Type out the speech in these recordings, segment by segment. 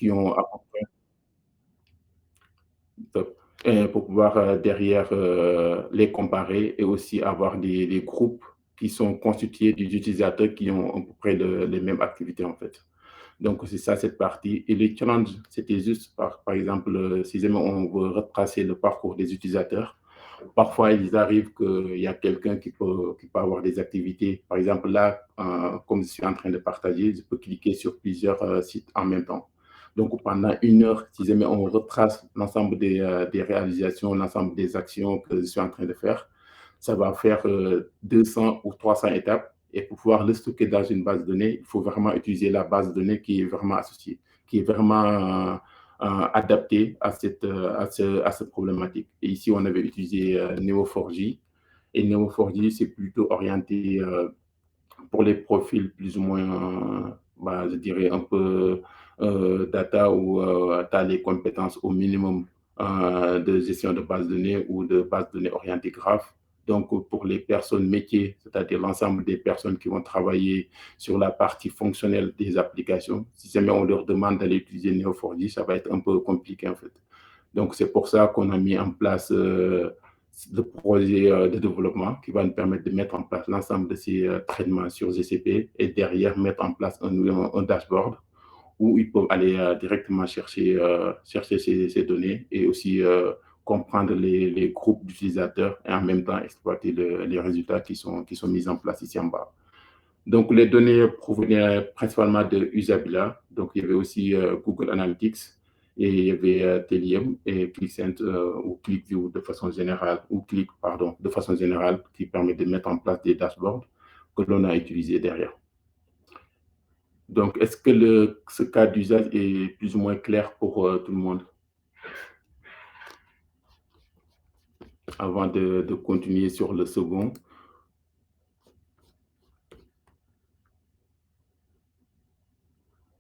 qui ont à peu près top, pour pouvoir, derrière, les comparer et aussi avoir des groupes qui sont constitués des utilisateurs qui ont à peu près les mêmes activités, en fait. Donc c'est ça cette partie et les challenges, c'était juste par exemple, si jamais on veut retracer le parcours des utilisateurs, parfois il arrive qu'il y a quelqu'un qui peut avoir des activités. Par exemple là, comme je suis en train de partager, je peux cliquer sur plusieurs, sites en même temps. Donc pendant 1 heure, si jamais on retrace l'ensemble des réalisations, l'ensemble des actions que je suis en train de faire, ça va faire 200 ou 300 étapes. Et pour pouvoir le stocker dans une base de données, il faut vraiment utiliser la base de données qui est vraiment associée, qui est vraiment adaptée à cette problématique. Et ici, on avait utilisé Neo4j. Et Neo4j, c'est plutôt orienté pour les profils plus ou moins, bah, je dirais, un peu data où tu as les compétences au minimum de gestion de base de données ou de base de données orientée graph. Donc, pour les personnes métiers, c'est-à-dire l'ensemble des personnes qui vont travailler sur la partie fonctionnelle des applications, si jamais on leur demande d'aller utiliser Neo4j, ça va être un peu compliqué en fait. Donc, c'est pour ça qu'on a mis en place le projet de développement qui va nous permettre de mettre en place l'ensemble de ces traitements sur GCP et derrière mettre en place un dashboard où ils peuvent aller directement chercher ces données et aussi comprendre les groupes d'utilisateurs et en même temps exploiter les résultats qui sont mis en place ici en bas. Donc, les données provenaient principalement de Usabila. Donc, il y avait aussi Google Analytics et il y avait Telium et ClickSense ou ClickView de façon générale, ou Click, pardon, de façon générale, qui permet de mettre en place des dashboards que l'on a utilisés derrière. Donc, est-ce que ce cas d'usage est plus ou moins clair pour tout le monde avant de continuer sur le second?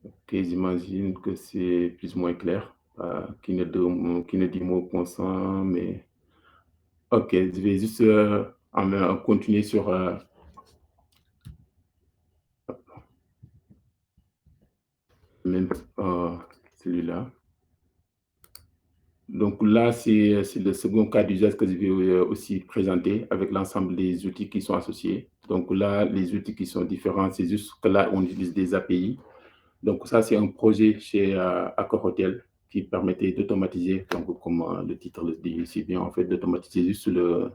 Ok, j'imagine que c'est plus ou moins clair. Qui ne dit mot consent, mais ok, je vais juste continuer sur même euh, celui-là. Donc là, c'est le second cas d'usage que je vais aussi présenter avec l'ensemble des outils qui sont associés. Donc là, les outils qui sont différents, c'est juste que là, on utilise des API. Donc ça, c'est un projet chez Accor Hotel qui permettait d'automatiser, donc comme le titre le dit si bien, en fait, d'automatiser juste le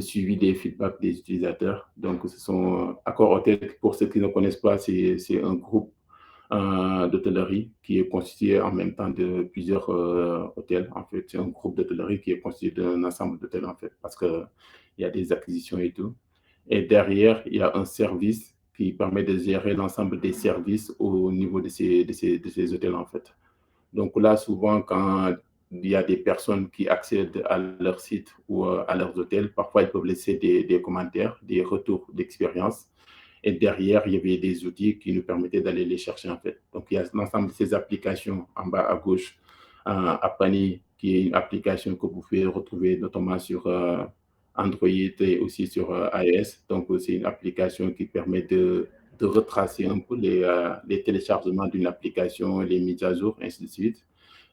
suivi des feedbacks des utilisateurs. Donc, ce sont Accor Hotel, pour ceux qui ne connaissent pas, c'est un groupe d'hôtellerie qui est constitué en même temps de plusieurs hôtels. En fait, c'est un groupe d'hôtellerie qui est constitué d'un ensemble d'hôtels, en fait, parce qu'il y a des acquisitions et tout. Et derrière, il y a un service qui permet de gérer l'ensemble des services au niveau de ces hôtels, en fait. Donc là, souvent, quand il y a des personnes qui accèdent à leur site ou à leurs hôtels, parfois ils peuvent laisser des commentaires, des retours d'expérience. Et derrière, il y avait des outils qui nous permettaient d'aller les chercher en fait. Donc il y a l'ensemble de ces applications en bas à gauche, Apani, qui est une application que vous pouvez retrouver notamment sur Android et aussi sur iOS. Donc c'est une application qui permet de retracer un peu les téléchargements d'une application, les mises à jour, ainsi de suite.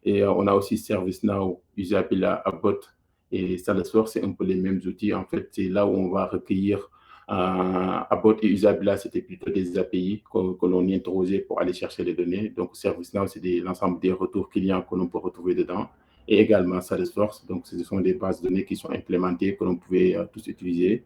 Et on a aussi ServiceNow, Usabila, Abbott et Salesforce, c'est un peu les mêmes outils. En fait, c'est là où on va recueillir Abbott et Usabila, c'était plutôt des API que l'on introsait pour aller chercher les données. Donc, ServiceNow, c'est l'ensemble des retours clients que l'on peut retrouver dedans. Et également Salesforce, donc ce sont des bases de données qui sont implémentées, que l'on pouvait tous utiliser.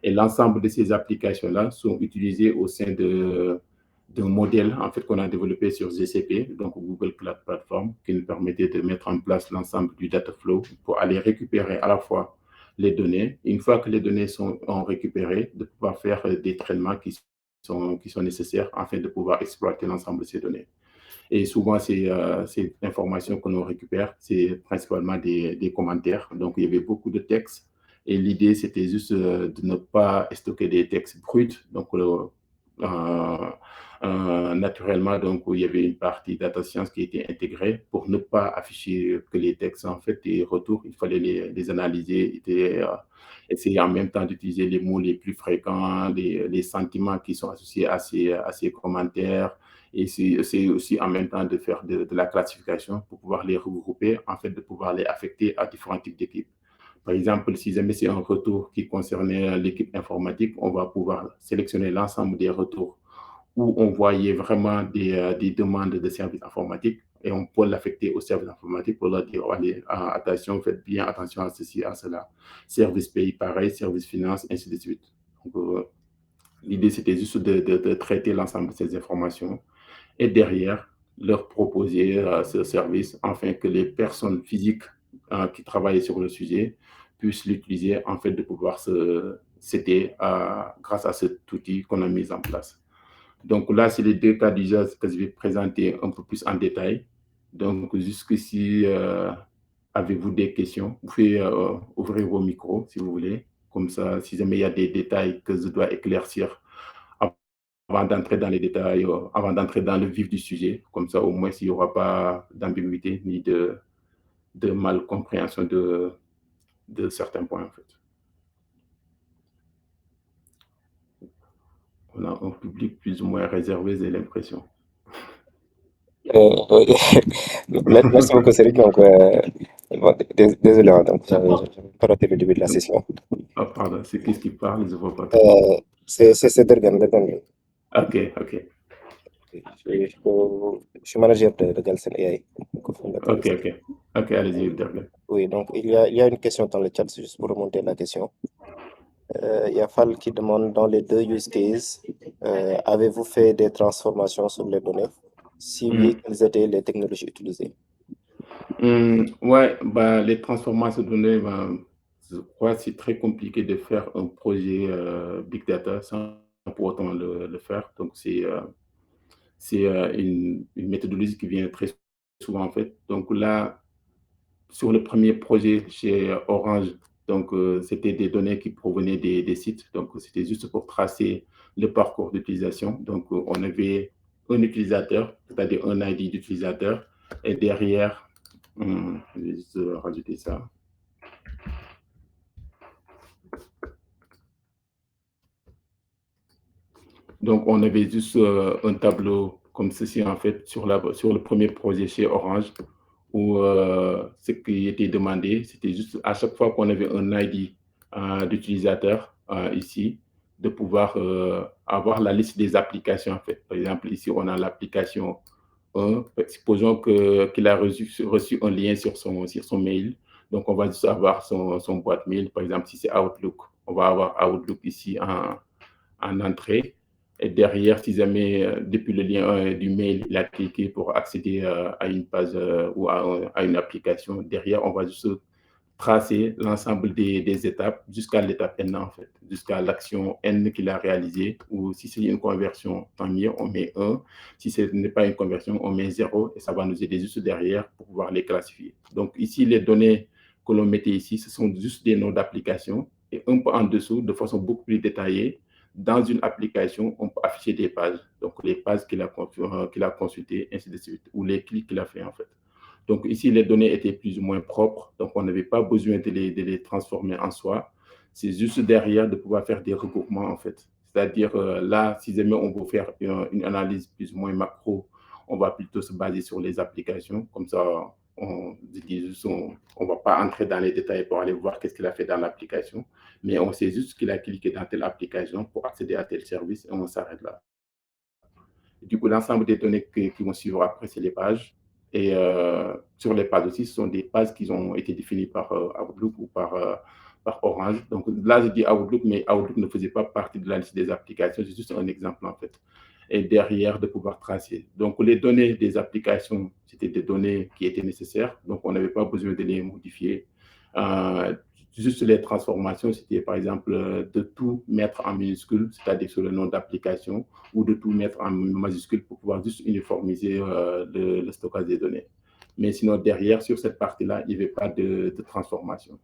Et l'ensemble de ces applications-là sont utilisées au sein d'un modèle en fait, qu'on a développé sur GCP, donc Google Cloud Platform, qui nous permettait de mettre en place l'ensemble du data flow pour aller récupérer à la fois les données. Une fois que les données sont récupérées, de pouvoir faire des traitements qui sont nécessaires afin de pouvoir exploiter l'ensemble de ces données. Et souvent, ces informations que l'on récupère, c'est principalement des commentaires. Donc, il y avait beaucoup de textes. Et l'idée, c'était juste de ne pas stocker des textes bruts. Donc, naturellement, donc, il y avait une partie data science qui était intégrée pour ne pas afficher que les textes, en fait, des retours. Il fallait les analyser et essayer en même temps d'utiliser les mots les plus fréquents, les sentiments qui sont associés à ces commentaires Et c'est aussi en même temps de faire de la classification pour pouvoir les regrouper, en fait, de pouvoir les affecter à différents types d'équipes. Par exemple, si jamais c'est un retour qui concernait l'équipe informatique, on va pouvoir sélectionner l'ensemble des retours où on voyait vraiment des demandes de services informatiques et on peut l'affecter au service informatique pour leur dire, allez, attention, faites bien attention à ceci, à cela. Service pays, pareil, service finance, ainsi de suite. Donc, l'idée, c'était juste de traiter l'ensemble de ces informations et derrière, leur proposer ce service afin que les personnes physiques qui travaillent sur le sujet puissent l'utiliser en fait de pouvoir s'aider grâce à cet outil qu'on a mis en place. Donc là, c'est les deux cas d'usage que je vais présenter un peu plus en détail. Donc jusqu'ici, avez-vous des questions? Vous pouvez ouvrir vos micros si vous voulez. Comme ça, si jamais il y a des détails que je dois éclaircir avant d'entrer dans les détails, avant d'entrer dans le vif du sujet, comme ça au moins il n'y aura pas d'ambiguïté ni de malcompréhension de certains points en fait. On a un public plus ou moins réservé, j'ai l'impression. Oui. Merci beaucoup, Cédric. Donc, bon, désolé, hein, donc, j'avais pas raté le début de la session. Ah, pardon, c'est qu'est-ce qui parle? Je ne vois pas trop. Euh, c'est Dergan, Dergan. Ok, ok, Je suis manager de Galsen AI, cofondateur de ok, ça. ok. Ok, allez-y, Dergan. Oui, donc il y a une question dans le chat, c'est juste pour remonter la question. Il y a Fall qui demande dans les deux use cases, avez-vous fait des transformations sur les données? Si oui, Hmm. quelles étaient les technologies utilisées? Ouais, bah, les transformations de données, bah, je crois que c'est très compliqué de faire un projet Big Data sans pour autant le faire. Donc, c'est une méthodologie qui vient très souvent en fait. Donc là, sur le premier projet chez Orange, donc c'était des données qui provenaient des sites. Donc c'était juste pour tracer le parcours d'utilisation. Donc on avait un utilisateur, c'est-à-dire un ID d'utilisateur, et derrière, je vais juste rajouter ça. Donc on avait juste un tableau comme ceci en fait sur le premier projet chez Orange où ce qui était demandé, c'était juste à chaque fois qu'on avait un ID d'utilisateur ici, de pouvoir avoir la liste des applications en fait. Par exemple, ici, on a l'application 1, supposons qu'il a reçu un lien sur son mail. Donc, on va juste avoir son boîte mail. Par exemple, si c'est Outlook, on va avoir Outlook ici en entrée. Et derrière, si jamais, depuis le lien du mail, il a cliqué pour accéder à une page ou à une application, derrière, on va juste tracer l'ensemble des étapes jusqu'à l'étape N, en fait, jusqu'à l'action N qu'il a réalisée. Ou si c'est une conversion, tant mieux, on met 1. Si ce n'est pas une conversion, on met 0 et ça va nous aider juste derrière pour pouvoir les classifier. Donc ici, les données que l'on mettait ici, ce sont juste des noms d'applications et un peu en dessous, de façon beaucoup plus détaillée, dans une application, on peut afficher des pages. Donc, les pages qu'il a consultées, ainsi de suite, ou les clics qu'il a fait, en fait. Donc, ici, les données étaient plus ou moins propres. Donc, on n'avait pas besoin de les transformer en soi. C'est juste derrière de pouvoir faire des recoupements, en fait. C'est-à-dire, là, si jamais on veut faire une analyse plus ou moins macro, on va plutôt se baser sur les applications. Comme ça, on ne va pas entrer dans les détails pour aller voir qu'est-ce qu'il a fait dans l'application, mais on sait juste qu'il a cliqué dans telle application pour accéder à tel service et on s'arrête là. Du coup, l'ensemble des données qui vont suivre après, c'est les pages. Et sur les pages aussi, ce sont des pages qui ont été définies par Outlook ou par Orange. Donc là, je dis Outlook, mais Outlook ne faisait pas partie de la liste des applications. C'est juste un exemple, en fait. Et derrière, de pouvoir tracer. Donc, les données des applications, c'était des données qui étaient nécessaires. Donc, on n'avait pas besoin de les modifier. Euh, Juste les transformations, c'était par exemple de tout mettre en minuscule, c'est-à-dire sur le nom d'application, ou de tout mettre en majuscule pour pouvoir juste uniformiser le stockage des données. Mais sinon, derrière, sur cette partie-là, il n'y avait pas de transformation.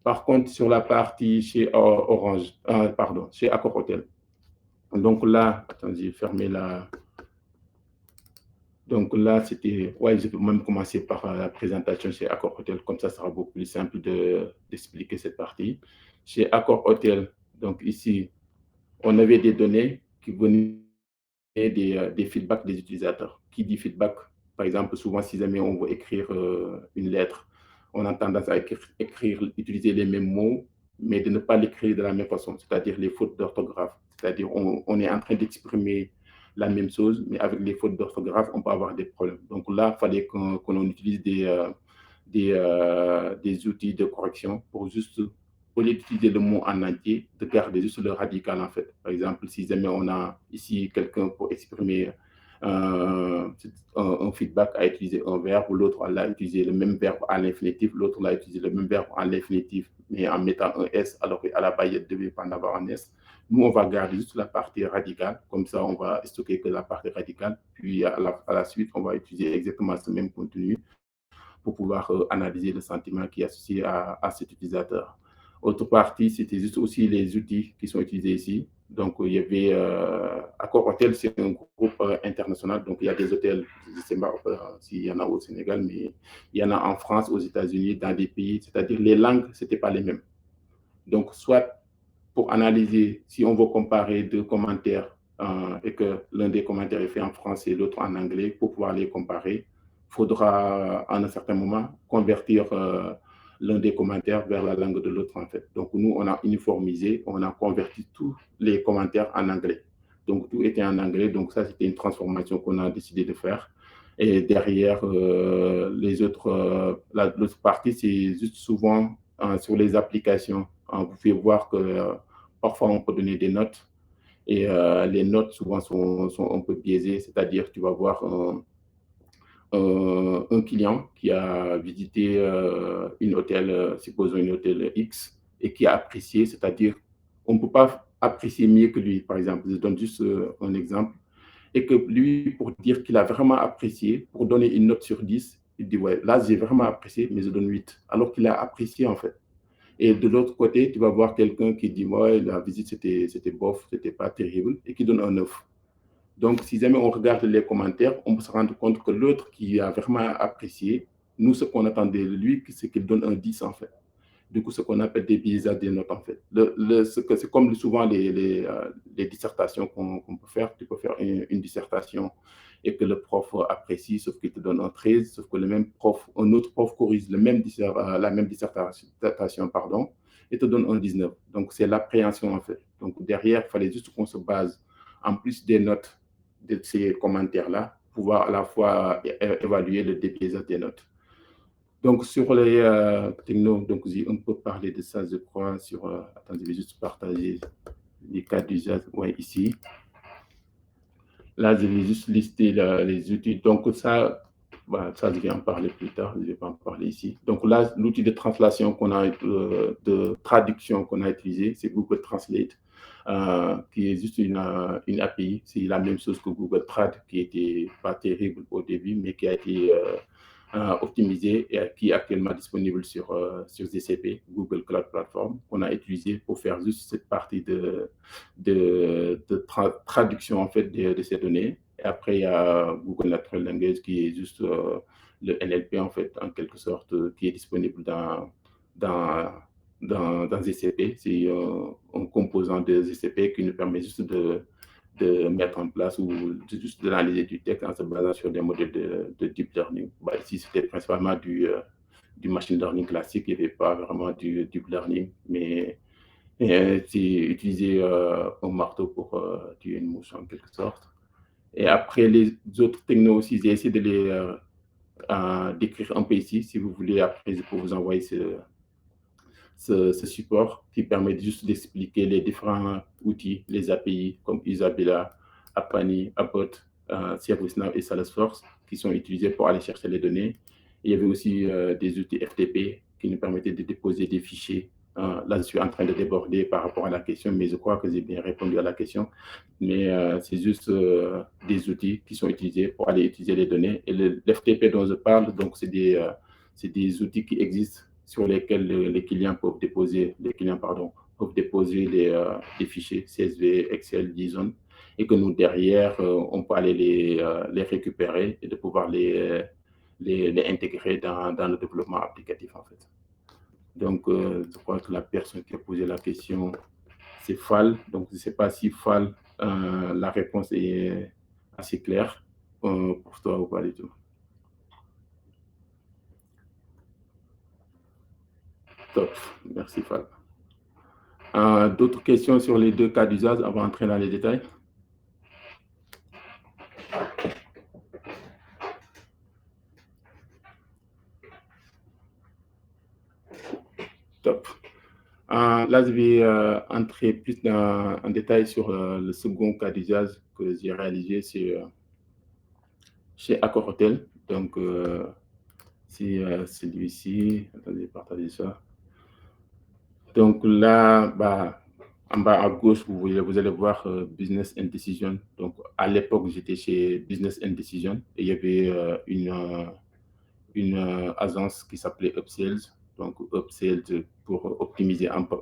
Par contre, sur la partie chez Orange, pardon, chez Accor Hotel, donc là, attendez, j'ai fermé la. Donc là, c'était. Ouais, je peux même commencer par la présentation chez Accor Hotel, comme ça sera beaucoup plus simple d'expliquer cette partie. Chez Accor Hotel, donc ici, on avait des données qui venaient des feedbacks des utilisateurs. Qui dit feedback, par exemple, souvent, si jamais on veut écrire une lettre, on a tendance à utiliser les mêmes mots, mais de ne pas l'écrire de la même façon, c'est-à-dire les fautes d'orthographe. C'est-à-dire on est en train d'exprimer la même chose, mais avec les fautes d'orthographe, on peut avoir des problèmes. Donc là, il fallait qu'on utilise des outils de correction pour juste, au lieu d'utiliser le mot en entier, de garder juste le radical en fait. Par exemple, si jamais on a ici quelqu'un pour exprimer un feedback a utilisé un verbe, l'autre a utilisé le même verbe à l'infinitif, l'autre a utilisé le même verbe à l'infinitif, mais en mettant un S, alors qu'à la base, il ne devait pas en avoir un S. Nous, on va garder juste la partie radicale, comme ça, on va stocker que la partie radicale, puis à la suite, on va utiliser exactement ce même contenu pour pouvoir analyser le sentiment qui est associé à cet utilisateur. Autre partie, c'était juste aussi les outils qui sont utilisés ici. Donc, il y avait Accor Hotel, c'est un groupe international. Donc, il y a des hôtels, je ne sais pas s'il y en a au Sénégal, mais il y en a en France, aux États-Unis, dans des pays, c'est-à-dire les langues, ce n'étaient pas les mêmes. Donc, soit pour analyser, si on veut comparer deux commentaires et que l'un des commentaires est fait en français et l'autre en anglais, pour pouvoir les comparer, il faudra à un certain moment convertir l'un des commentaires vers la langue de l'autre en fait. Donc nous, on a uniformisé, on a converti tous les commentaires en anglais. Donc tout était en anglais, donc ça c'était une transformation qu'on a décidé de faire. Et derrière, l'autre partie, c'est juste souvent sur les applications. Vous pouvez voir que parfois on peut donner des notes et les notes souvent sont un peu biaisées, c'est-à-dire tu vas voir un client qui a visité une hôtel, supposons une hôtel X, et qui a apprécié, c'est-à-dire on ne peut pas apprécier mieux que lui, par exemple. Je donne juste un exemple. Et que lui, pour dire qu'il a vraiment apprécié, pour donner une note sur 10, il dit, ouais, là, j'ai vraiment apprécié, mais je donne 8, alors qu'il a apprécié en fait. Et de l'autre côté, tu vas voir quelqu'un qui dit, ouais, la visite, c'était bof, c'était pas terrible, et qui donne un 9. Donc, si jamais on regarde les commentaires, on peut se rendre compte que l'autre qui a vraiment apprécié, nous, ce qu'on attendait de lui, c'est qu'il donne un 10 en fait. Du coup, ce qu'on appelle des biaisages des notes en fait. C'est comme souvent les dissertations qu'on peut faire. Tu peux faire une dissertation et que le prof apprécie, sauf qu'il te donne un 13, sauf que un autre prof corrige la même dissertation, pardon, et te donne un 19. Donc, c'est l'appréhension en fait. Donc, derrière, il fallait juste qu'on se base, en plus des notes de ces commentaires-là, pouvoir à la fois évaluer le débiaisage des notes. Donc, sur les technos, donc, on peut parler de ça, je crois, attendez, je vais juste partager les cas d'usage ici. Là, je vais juste lister les outils. Donc, ça, ça, je vais en parler plus tard. Je ne vais pas en parler ici. Donc, là, l'outil de translation de traduction qu'on a utilisé, c'est Google Translate, qui est juste une API. C'est la même chose que Google Trad, qui n'était pas terrible au début, mais qui a été optimisé et qui est actuellement disponible sur GCP, Google Cloud Platform, qu'on a utilisé pour faire juste cette partie de traduction en fait de ces données. Et après, il y a Google Natural Language qui est juste le NLP en fait, en quelque sorte, qui est disponible dans GCP. C'est un composant de GCP qui nous permet juste de mettre en place ou juste de l'analyser du texte en se basant sur des modèles de deep learning. Ici, c'était principalement du machine learning classique, il n'y avait pas vraiment du deep learning, mais c'est utiliser un marteau pour tuer une mouche en quelque sorte. Et après, les autres technos aussi, j'ai essayé de les décrire un peu ici. Si vous voulez, après, je peux vous envoyer ce support qui permet juste d'expliquer les différents outils, les API comme Isabella, Apani, Abbot, ServiceNow et Salesforce qui sont utilisés pour aller chercher les données. Et il y avait aussi des outils FTP qui nous permettaient de déposer des fichiers. Là, je suis en train de déborder par rapport à la question, mais je crois que j'ai bien répondu à la question. Mais c'est juste des outils qui sont utilisés pour aller utiliser les données. Et l'FTP dont je parle, donc c'est des outils qui existent sur lesquels les clients peuvent déposer, des fichiers CSV, Excel, JSON, et que nous, derrière, on peut aller les récupérer et de pouvoir les intégrer dans le développement applicatif, en fait. Donc, je crois que la personne qui a posé la question, c'est Fall. Donc, je ne sais pas si Fall, la réponse est assez clair pour toi ou pas du tout? Top, merci Fal. D'autres questions sur les deux cas d'usage avant d'entrer dans les détails? Top. Là, je vais entrer plus en détail sur le second cas d'usage que j'ai réalisé chez Accor Hotel. Donc, c'est celui-ci. Attendez, partagez ça. Donc là, bah, en bas à gauche, vous allez voir Business and Decision. Donc, à l'époque, j'étais chez Business and Decision et il y avait une agence qui s'appelait Upsales. Donc, Upsales pour optimiser un peu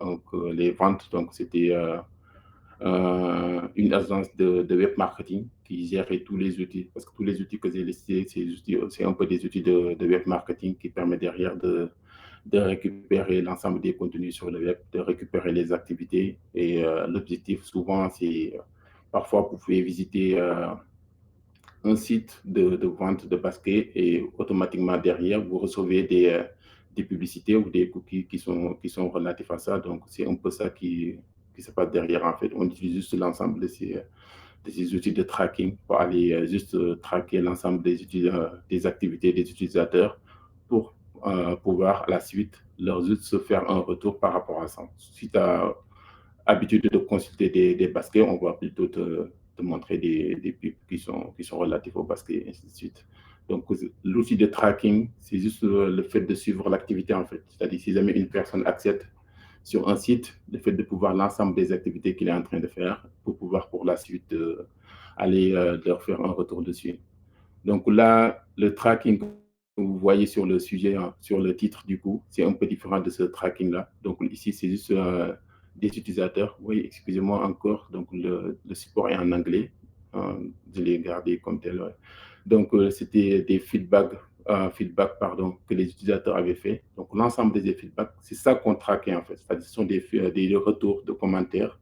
les ventes. Donc, c'était une agence de web marketing qui gérait tous les outils. Parce que tous les outils que j'ai listés, c'est un peu des outils de web marketing qui permettent derrière de récupérer l'ensemble des contenus sur le web, de récupérer les activités. Et l'objectif, souvent, c'est parfois vous pouvez visiter un site de vente de baskets et automatiquement derrière, vous recevez des publicités ou des cookies qui sont relatifs à ça. Donc, c'est un peu ça qui se passe derrière. En fait, on utilise juste l'ensemble de ces outils de tracking pour aller juste traquer l'ensemble des activités des utilisateurs pour pouvoir à la suite leur juste se faire un retour par rapport à ça. Si tu as habitude de consulter des baskets, on va plutôt te montrer des pubs qui sont relatifs au basket, et ainsi de suite. Donc, l'outil de tracking, c'est juste le fait de suivre l'activité, en fait. C'est-à-dire, si jamais une personne accepte sur un site, le fait de pouvoir l'ensemble des activités qu'il est en train de faire pour pouvoir, pour la suite, aller leur faire un retour dessus. Donc là, le tracking que vous voyez sur le sujet, hein, sur le titre du coup, c'est un peu différent de ce tracking-là. Donc ici, c'est juste des utilisateurs. Oui, excusez-moi encore. Donc le support est en anglais. Je l'ai gardé comme tel. Ouais. Donc c'était des feedback pardon, que les utilisateurs avaient fait. Donc l'ensemble des feedbacks, c'est ça qu'on traquait en fait. C'est-à-dire ce sont des retours de commentaires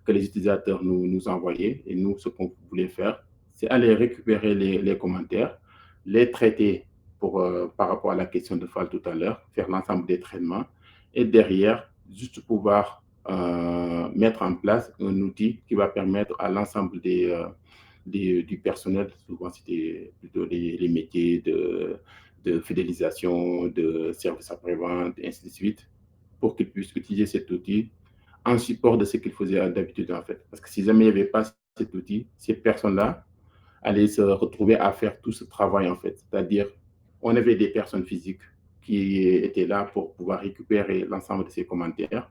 que les utilisateurs nous envoyaient. Et nous, ce qu'on voulait faire, c'est aller récupérer les commentaires, les traiter par rapport à la question de Fall tout à l'heure, faire l'ensemble des traitements et derrière, juste pouvoir mettre en place un outil qui va permettre à l'ensemble du personnel, souvent c'était plutôt les métiers de fidélisation, de service après-vente, et ainsi de suite, pour qu'ils puissent utiliser cet outil en support de ce qu'ils faisaient d'habitude en fait. Parce que si jamais il n'y avait pas cet outil, ces personnes-là allaient se retrouver à faire tout ce travail en fait. C'est-à-dire, on avait des personnes physiques qui étaient là pour pouvoir récupérer l'ensemble de ces commentaires,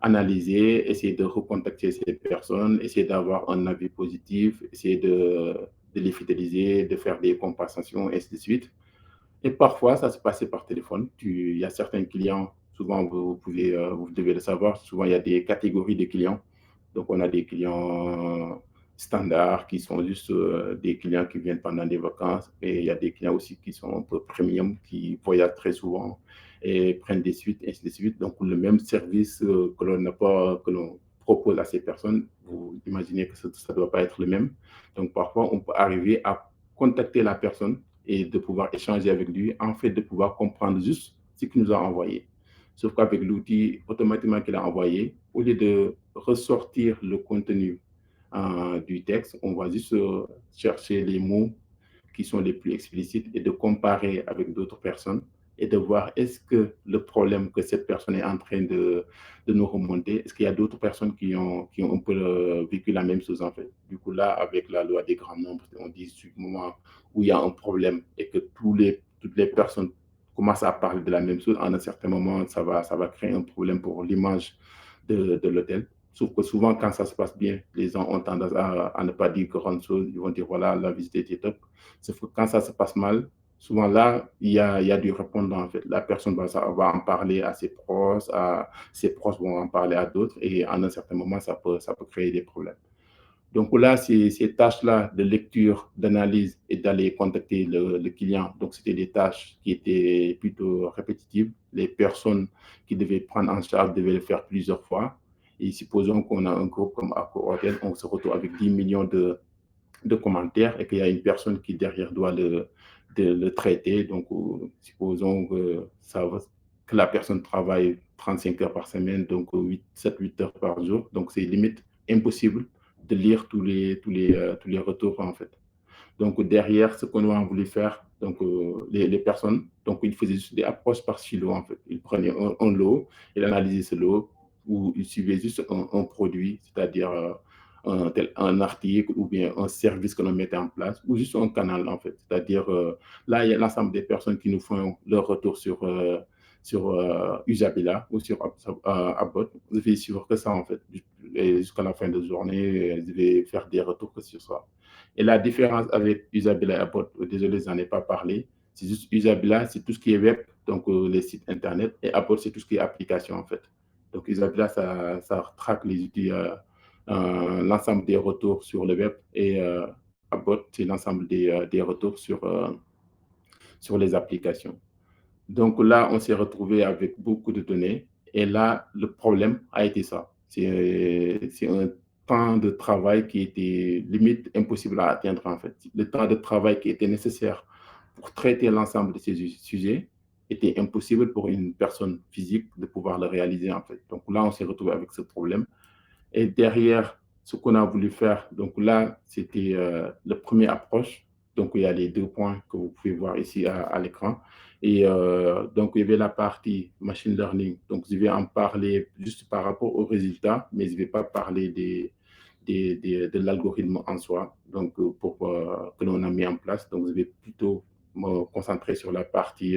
analyser, essayer de recontacter ces personnes, essayer d'avoir un avis positif, essayer de les fidéliser, de faire des compensations, et ainsi de suite. Et parfois, ça se passait par téléphone. Il y a certains clients, souvent vous devez le savoir, souvent il y a des catégories de clients. Donc on a des clients standards qui sont juste des clients qui viennent pendant des vacances et il y a des clients aussi qui sont un peu premium, qui voyagent très souvent et prennent des suites, ainsi de suite. Donc le même service que l'on n'a pas, que l'on propose à ces personnes, vous imaginez que ça ne doit pas être le même. Donc parfois, on peut arriver à contacter la personne et de pouvoir échanger avec lui, en fait, de pouvoir comprendre juste ce qu'il nous a envoyé. Sauf qu'avec l'outil automatiquement qu'il a envoyé, au lieu de ressortir le contenu du texte, on va juste chercher les mots qui sont les plus explicites et de comparer avec d'autres personnes et de voir est-ce que le problème que cette personne est en train de nous remonter, est-ce qu'il y a d'autres personnes qui ont un peu vécu la même chose en fait. Du coup, là, avec la loi des grands nombres, on dit du moment où il y a un problème et que toutes les personnes commencent à parler de la même chose, en un certain moment, ça va créer un problème pour l'image de l'hôtel. Sauf que souvent, quand ça se passe bien, les gens ont tendance à ne pas dire grand chose. Ils vont dire, voilà, la visite était top. Sauf que quand ça se passe mal, souvent là, il y a du répondant en fait. La personne va en parler à ses proches vont en parler à d'autres et en un certain moment, ça peut créer des problèmes. Donc là, ces tâches-là de lecture, d'analyse et d'aller contacter le client, donc c'était des tâches qui étaient plutôt répétitives. Les personnes qui devaient prendre en charge devaient le faire plusieurs fois. Et supposons qu'on a un groupe comme Accor Hotel, on se retrouve avec 10 millions de commentaires et qu'il y a une personne qui derrière doit le traiter. Donc, supposons que, que la personne travaille 35 heures par semaine, donc 7-8 heures par jour. Donc, c'est limite impossible de lire tous les retours, en fait. Donc, derrière, ce qu'on a voulu faire, donc, les personnes, donc, ils faisaient juste des approches par silo, en fait. Ils prenaient un lot, ils analysaient ce lot, ou ils suivaient juste un produit, c'est-à-dire un article ou bien un service que l'on mettait en place, ou juste un canal, en fait. C'est-à-dire, là, il y a l'ensemble des personnes qui nous font leur retour sur Usabila ou sur Abbot. Vous devez suivre que ça, en fait. Et jusqu'à la fin de la journée, vous devez faire des retours que sur ça. Et la différence avec Usabila et Abbot, désolé, je n'en ai pas parlé, c'est juste Usabila, c'est tout ce qui est web, donc les sites internet, et Abbot, c'est tout ce qui est application, en fait. Donc Usabila, ça traque les outils, l'ensemble des retours sur le web, et Abbot, c'est l'ensemble des retours sur les applications. Donc là, on s'est retrouvé avec beaucoup de données, et là, le problème a été ça. C'est un temps de travail qui était limite impossible à atteindre, en fait. Le temps de travail qui était nécessaire pour traiter l'ensemble de ces sujets était impossible pour une personne physique de pouvoir le réaliser, en fait. Donc là, on s'est retrouvé avec ce problème. Et derrière, ce qu'on a voulu faire, donc là, c'était la première approche. Donc, il y a les 2 points que vous pouvez voir ici à l'écran. Et donc, il y avait la partie machine learning. Donc, je vais en parler juste par rapport aux résultats, mais je ne vais pas parler de l'algorithme en soi, donc que l'on a mis en place. Donc, je vais plutôt me concentrer sur la partie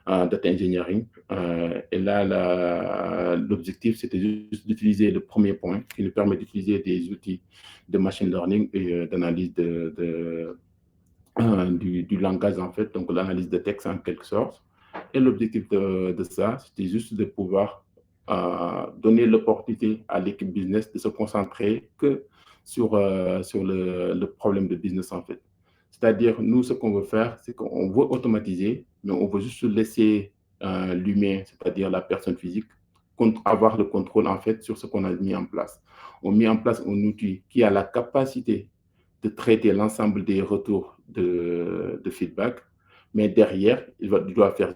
data engineering. Et là, l'objectif, c'était juste d'utiliser le premier point qui nous permet d'utiliser des outils de machine learning et d'analyse du langage, en fait, donc l'analyse de texte en quelque sorte. Et l'objectif de ça, c'était juste de pouvoir donner l'opportunité à l'équipe business de se concentrer que sur le problème de business, en fait. C'est-à-dire, nous, ce qu'on veut faire, c'est qu'on veut automatiser, mais on veut juste laisser l'humain, c'est-à-dire la personne physique, avoir le contrôle, en fait, sur ce qu'on a mis en place. On a mis en place un outil qui a la capacité de traiter l'ensemble des retours de feedback, mais derrière, il doit faire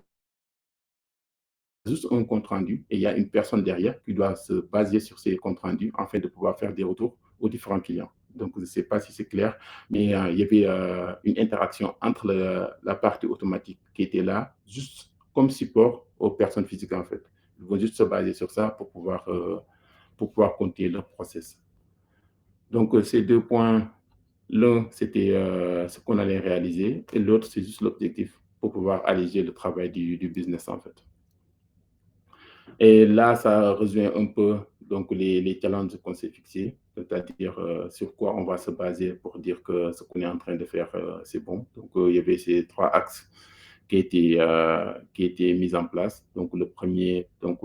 juste un compte rendu et il y a une personne derrière qui doit se baser sur ces comptes rendus afin de pouvoir faire des retours aux différents clients. Donc, je ne sais pas si c'est clair, mais il y avait une interaction entre la partie automatique qui était là, juste comme support aux personnes physiques, en fait. Ils vont juste se baser sur ça pour pouvoir continuer leur process. Donc, ces 2 points, l'un, c'était ce qu'on allait réaliser et l'autre, c'est juste l'objectif pour pouvoir alléger le travail du business, en fait. Et là, ça rejoint un peu donc, les challenges qu'on s'est fixés, c'est-à-dire sur quoi on va se baser pour dire que ce qu'on est en train de faire, c'est bon. Donc, il y avait ces 3 axes qui étaient mis en place. Donc, le premier, donc,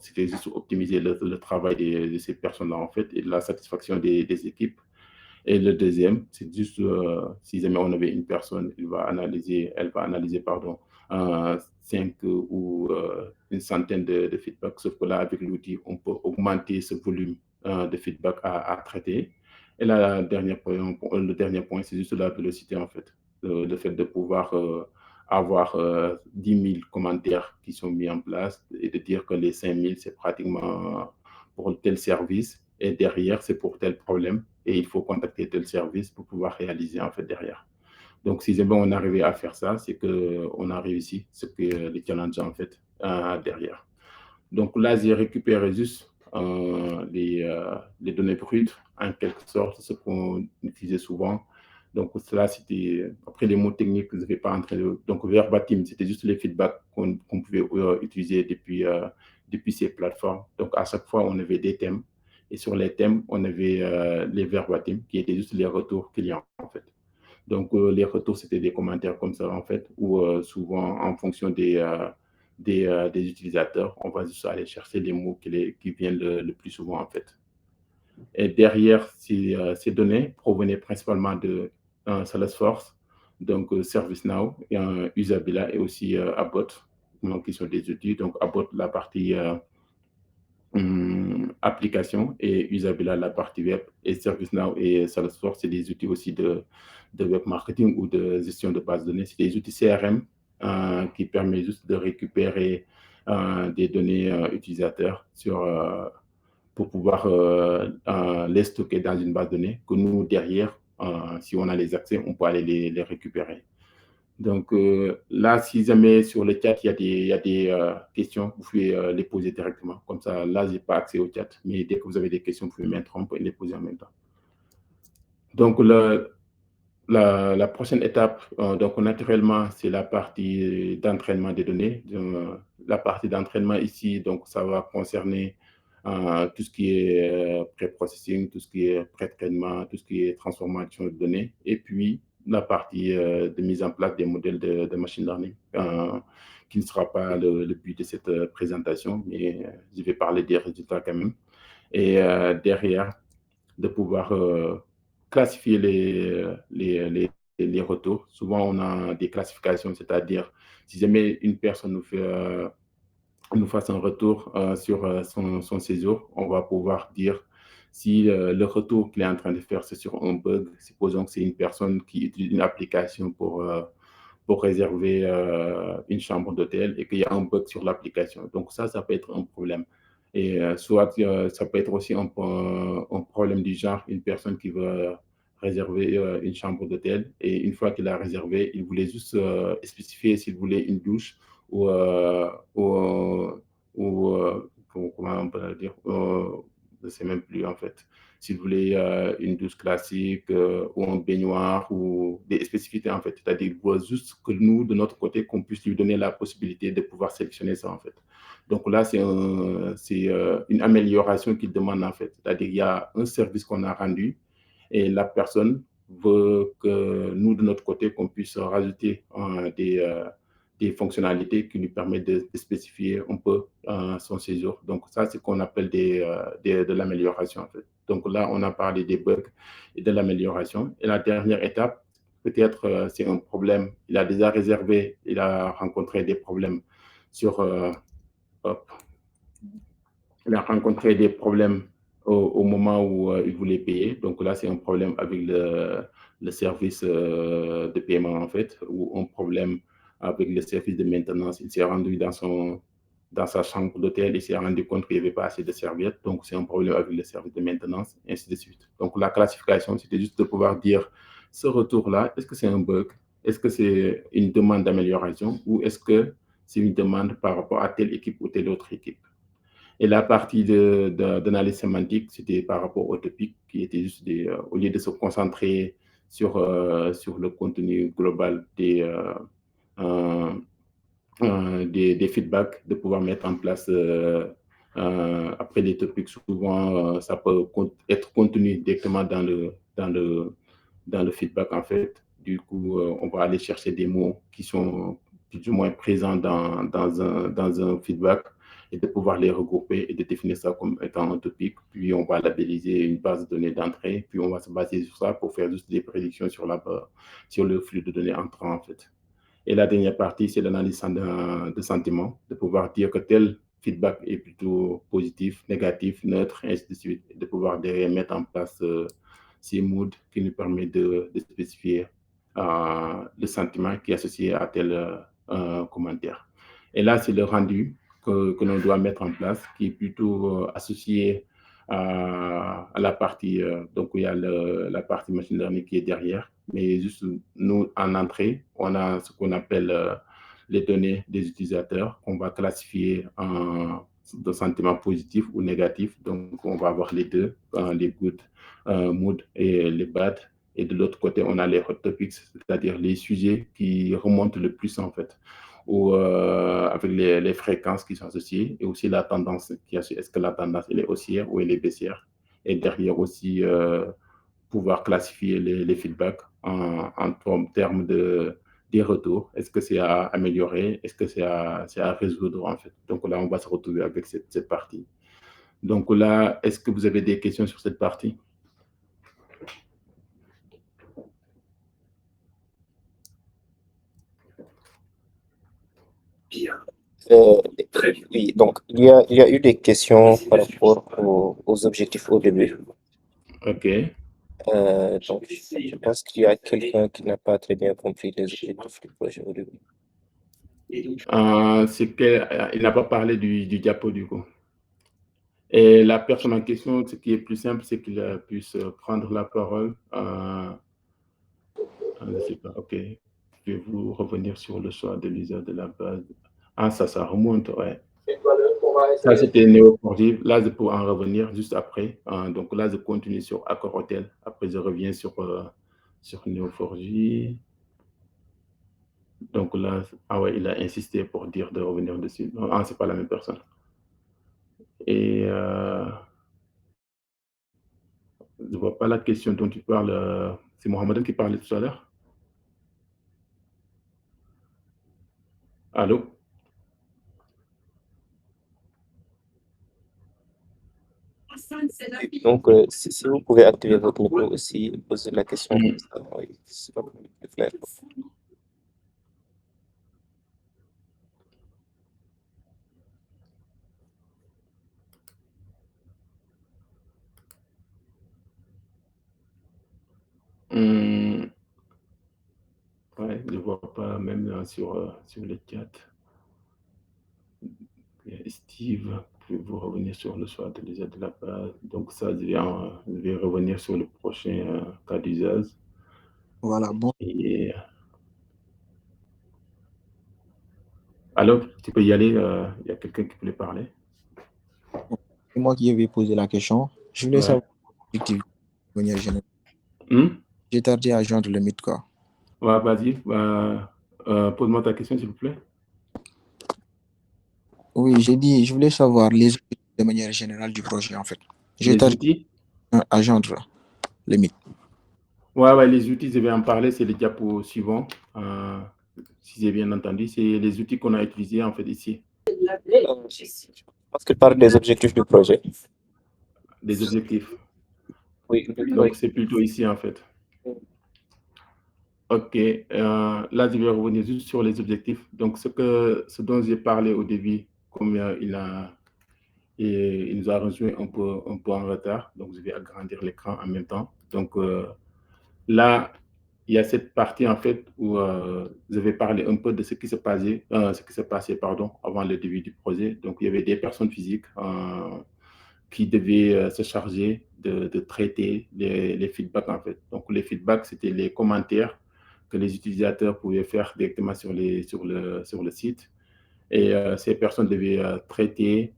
c'était juste optimiser le travail de ces personnes-là, en fait, et la satisfaction des équipes. Et le deuxième, c'est juste si jamais on avait une personne, elle va analyser, pardon, 5 ou une centaine de feedbacks. Sauf que là, avec l'outil, on peut augmenter ce volume de feedback à traiter. Et là, le dernier point, c'est juste la vélocité, en fait. Le fait de pouvoir avoir 10 000 commentaires qui sont mis en place et de dire que les 5 000, c'est pratiquement pour tel service et derrière, c'est pour tel problème et il faut contacter tel service pour pouvoir réaliser, en fait, derrière. Donc, si jamais on arrivait à faire ça, c'est qu'on a réussi ce que les challenges, en fait, derrière. Donc là, j'ai récupéré juste les données brutes, en quelque sorte, ce qu'on utilisait souvent. Donc cela, c'était, après les mots techniques, je ne vais pas entrer. Donc verbatim, c'était juste les feedbacks qu'on pouvait utiliser depuis ces plateformes. Donc à chaque fois, on avait des thèmes. Et sur les thèmes, on avait les verbatim, qui étaient juste les retours clients, en fait. Donc les retours, c'était des commentaires comme ça, en fait, ou souvent en fonction des utilisateurs, on va juste aller chercher les mots qui viennent le plus souvent, en fait. Et derrière, ces données provenaient principalement de Salesforce, donc ServiceNow, et Usabila et aussi Abbot, donc, qui sont des outils. Donc Abbot, la partie application et Usabila, la partie web, et ServiceNow et Salesforce, c'est des outils aussi de web marketing ou de gestion de base de données. C'est des outils CRM qui permettent juste de récupérer des données utilisateurs pour pouvoir les stocker dans une base de données que nous, derrière, si on a les accès, on peut aller les récupérer. Donc là, si jamais sur le chat, il y a des questions, vous pouvez les poser directement. Comme ça, là, je n'ai pas accès au chat. Mais dès que vous avez des questions, vous pouvez mettre, on peut les poser en même temps. Donc, la prochaine étape, donc naturellement, c'est la partie d'entraînement des données. La partie d'entraînement ici, donc ça va concerner tout ce qui est pré-processing, tout ce qui est pré-traitement, tout ce qui est transformation de données, et puis la partie de mise en place des modèles de machine learning, qui ne sera pas le but de cette présentation, mais je vais parler des résultats quand même. Et derrière, de pouvoir classifier les retours. Souvent, on a des classifications, c'est-à-dire si jamais une personne nous fasse un retour sur son séjour, on va pouvoir dire si le retour qu'il est en train de faire, c'est sur un bug. Supposons que c'est une personne qui utilise une application pour réserver une chambre d'hôtel et qu'il y a un bug sur l'application. Donc ça peut être un problème. Et soit ça peut être aussi un problème du genre, une personne qui veut réserver une chambre d'hôtel et une fois qu'il a réservé, il voulait juste spécifier s'il voulait une douche ou, comment on peut le dire, je ne sais même plus en fait. S'il voulait une douche classique ou un baignoire ou des spécificités en fait. C'est-à-dire qu'il voit juste que nous, de notre côté, qu'on puisse lui donner la possibilité de pouvoir sélectionner ça en fait. Donc là, c'est une amélioration qu'il demande en fait. C'est-à-dire qu'il y a un service qu'on a rendu et la personne veut que nous, de notre côté, qu'on puisse rajouter des fonctionnalités qui lui permettent de spécifier un peu son séjour. Donc ça, c'est ce qu'on appelle de l'amélioration en fait. Donc là, on a parlé des bugs et de l'amélioration. Et la dernière étape, peut-être c'est un problème. Il a déjà réservé, il a rencontré des problèmes sur... il a rencontré des problèmes au moment où il voulait payer. Donc là, c'est un problème avec le service de paiement, en fait, ou un problème avec le service de maintenance. Il s'est rendu dans sa chambre d'hôtel, il s'est rendu compte qu'il n'y avait pas assez de serviettes. Donc, c'est un problème avec le service de maintenance, et ainsi de suite. Donc, la classification, c'était juste de pouvoir dire ce retour-là, est-ce que c'est un bug? Est-ce que c'est une demande d'amélioration? Ou est-ce que c'est une demande par rapport à telle équipe ou telle autre équipe? Et la partie d'analyse sémantique, c'était par rapport au topic, qui était juste au lieu de se concentrer sur le contenu global des feedbacks, de pouvoir mettre en place, après les topics, souvent, ça peut être contenu directement dans le feedback, en fait. Du coup, on va aller chercher des mots qui sont plus ou moins présents dans un feedback et de pouvoir les regrouper et de définir ça comme étant un topic. Puis, on va labelliser une base de données d'entrée. Puis, on va se baser sur ça pour faire juste des prédictions sur le flux de données entrant, en fait. Et la dernière partie, c'est l'analyse de sentiments, de pouvoir dire que tel feedback est plutôt positif, négatif, neutre, et ainsi de suite, et de pouvoir derrière mettre en place ces moods qui nous permettent de spécifier le sentiment qui est associé à tel commentaire. Et là, c'est le rendu que l'on doit mettre en place, qui est plutôt associé à la partie, donc il y a la partie machine learning qui est derrière, mais juste nous, en entrée, on a ce qu'on appelle les données des utilisateurs qu'on va classifier de sentiments positifs ou négatifs. Donc, on va avoir les deux, les good mood et les bad. Et de l'autre côté, on a les hot topics, c'est-à-dire les sujets qui remontent le plus en fait, ou avec les fréquences qui sont associées, et aussi la tendance qui est, est-ce que la tendance elle est haussière ou elle est baissière. Et derrière aussi, pouvoir classifier les feedbacks en termes des retours. Est-ce que c'est à améliorer? Est-ce que c'est à résoudre en fait? Donc là, on va se retrouver avec cette partie. Donc là, est-ce que vous avez des questions sur cette partie? Bien. Oui, donc il y a eu des questions par rapport aux objectifs au début. OK. Donc, je pense qu'il y a quelqu'un qui n'a pas très bien compris les objectifs du projet au début. C'est qu'il n'a pas parlé du diapo du coup. Et la personne en question, ce qui est plus simple, c'est qu'il puisse prendre la parole. Je ne sais pas, OK. Je vais vous revenir sur le choix de l'usage de la base. Ah, ça remonte, ouais. Ça, c'était Neo4j. Là, je peux en revenir juste après. Donc là, je continue sur Accor Hotel. Après, je reviens sur Neo4j. Donc là, ah ouais, il a insisté pour dire de revenir dessus. Ah, c'est pas la même personne. Et je ne vois pas la question dont tu parles. C'est Mohamed qui parlait tout à l'heure. Allô? Donc, si vous pouvez activer votre micro aussi, poser la question comme ça, oui, c'est pas plus clair. Hum, ouais, je ne vois pas même sur le chat. Steve, pouvez-vous revenir sur le choix de l'usage de la base? Donc ça, je vais revenir sur le prochain cas d'usage. Voilà, bon. Et alors, tu peux y aller, il y a quelqu'un qui voulait parler. C'est moi qui avais posé la question. Je voulais Ouais. savoir l'objectif de manière générale. J'ai tardé à joindre le mythe, quoi. Ouais, vas-y, pose-moi ta question, s'il vous plaît. Oui, j'ai dit, je voulais savoir les objectifs de manière générale du projet, en fait. J'ai Les tardé outils? à joindre le mythe. Ouais, les outils, je vais en parler, c'est les diapos suivants. Si j'ai bien entendu, c'est les outils qu'on a utilisés en fait ici. Parce qu'il parle des objectifs du projet. Des objectifs. Oui, Donc c'est plutôt ici en fait. OK. Là, je vais revenir juste sur les objectifs. Donc ce dont j'ai parlé au début, comme il nous a rejoint un peu en retard, donc je vais agrandir l'écran en même temps. Donc là, il y a cette partie en fait où je vais parler un peu de ce qui s'est passé, avant le début du projet. Donc il y avait des personnes physiques qui devaient se charger de traiter les feedbacks en fait. Donc les feedbacks, c'était les commentaires que les utilisateurs pouvaient faire directement sur le site. Et ces personnes devaient traiter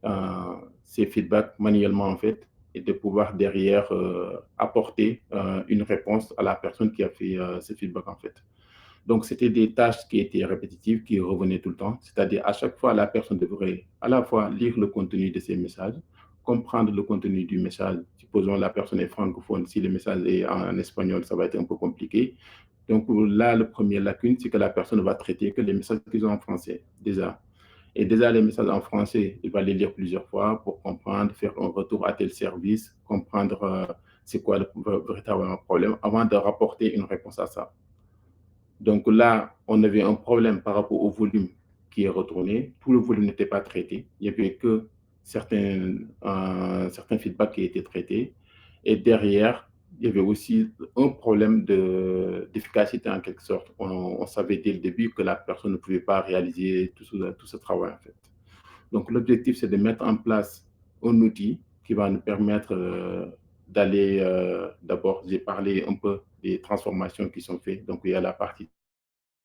ces feedbacks manuellement en fait et de pouvoir derrière apporter une réponse à la personne qui a fait ce feedback en fait. Donc, c'était des tâches qui étaient répétitives, qui revenaient tout le temps. C'est-à-dire, à chaque fois, la personne devrait à la fois lire le contenu de ces messages, comprendre le contenu du message. Supposons la personne est francophone, si le message est en espagnol, ça va être un peu compliqué. Donc là, le premier lacune, c'est que la personne va traiter que les messages qu'ils ont en français, déjà. Et déjà, les messages en français, il va les lire plusieurs fois pour comprendre, faire un retour à tel service, comprendre c'est quoi le véritable problème avant de rapporter une réponse à ça. Donc là, on avait un problème par rapport au volume qui est retourné. Tout le volume n'était pas traité. Il n'y avait que certains feedbacks qui étaient traités. Et derrière, il y avait aussi un problème d'efficacité en quelque sorte. On savait dès le début que la personne ne pouvait pas réaliser tout ce travail en fait. Donc l'objectif, c'est de mettre en place un outil qui va nous permettre d'aller, d'abord, j'ai parlé un peu des transformations qui sont faites. Donc il y a la partie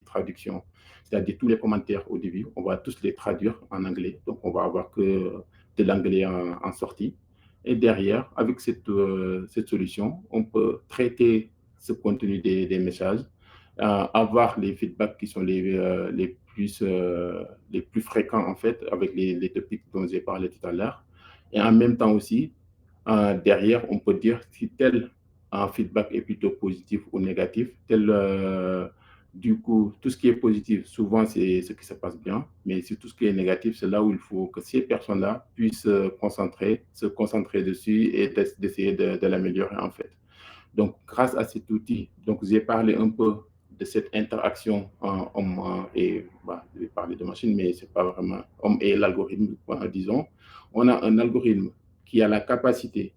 traduction, c'est-à-dire tous les commentaires au début, on va tous les traduire en anglais. Donc on va avoir que de l'anglais en sortie. Et derrière, avec cette solution, on peut traiter ce contenu des messages, avoir les feedbacks qui sont les plus fréquents en fait, avec les topics dont j'ai parlé tout à l'heure. Et en même temps aussi, derrière, on peut dire si tel feedback est plutôt positif ou négatif. Du coup, tout ce qui est positif, souvent, c'est ce qui se passe bien. Mais si tout ce qui est négatif, c'est là où il faut que ces personnes-là puissent se concentrer dessus et d'essayer de l'améliorer en fait. Donc, grâce à cet outil, donc j'ai parlé un peu de cette interaction homme et, je vais parler de machine, mais c'est pas vraiment homme et l'algorithme, disons. On a un algorithme qui a la capacité,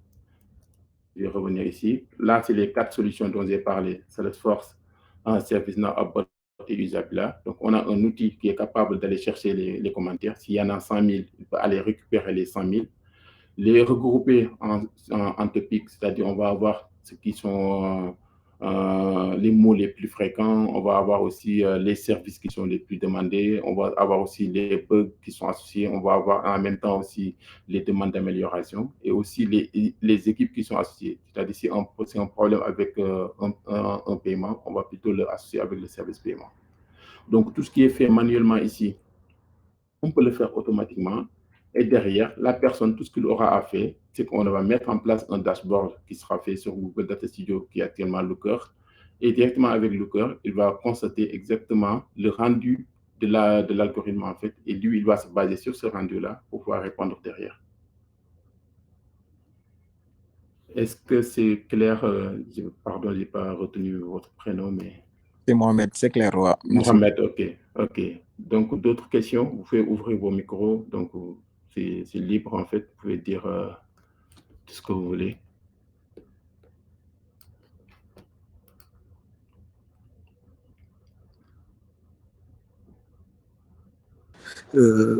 je vais revenir ici, là c'est les 4 solutions dont j'ai parlé, Salesforce, ServiceNow, Upwork et Usabila. Donc on a un outil qui est capable d'aller chercher les commentaires. S'il y en a 100 000, il peut aller récupérer les 100 000, les regrouper en topics, c'est-à-dire on va avoir ce qui sont les mots les plus fréquents, on va avoir aussi les services qui sont les plus demandés, on va avoir aussi les bugs qui sont associés, on va avoir en même temps aussi les demandes d'amélioration et aussi les équipes qui sont associées. C'est-à-dire si c'est un problème avec un paiement, on va plutôt l'associer avec le service paiement. Donc tout ce qui est fait manuellement ici, on peut le faire automatiquement. Et derrière, la personne, tout ce qu'il aura à faire, c'est qu'on va mettre en place un dashboard qui sera fait sur Google Data Studio, qui est actuellement Looker. Et directement avec Looker, il va constater exactement le rendu de l'algorithme, en fait. Et lui, il va se baser sur ce rendu-là pour pouvoir répondre derrière. Est-ce que c'est clair? Pardon, je n'ai pas retenu votre prénom, mais... C'est Mohamed, c'est clair, ouais. Mohamed, ok. Donc, d'autres questions? Vous pouvez ouvrir vos micros. Donc, c'est libre, en fait. Vous pouvez dire tout ce que vous voulez.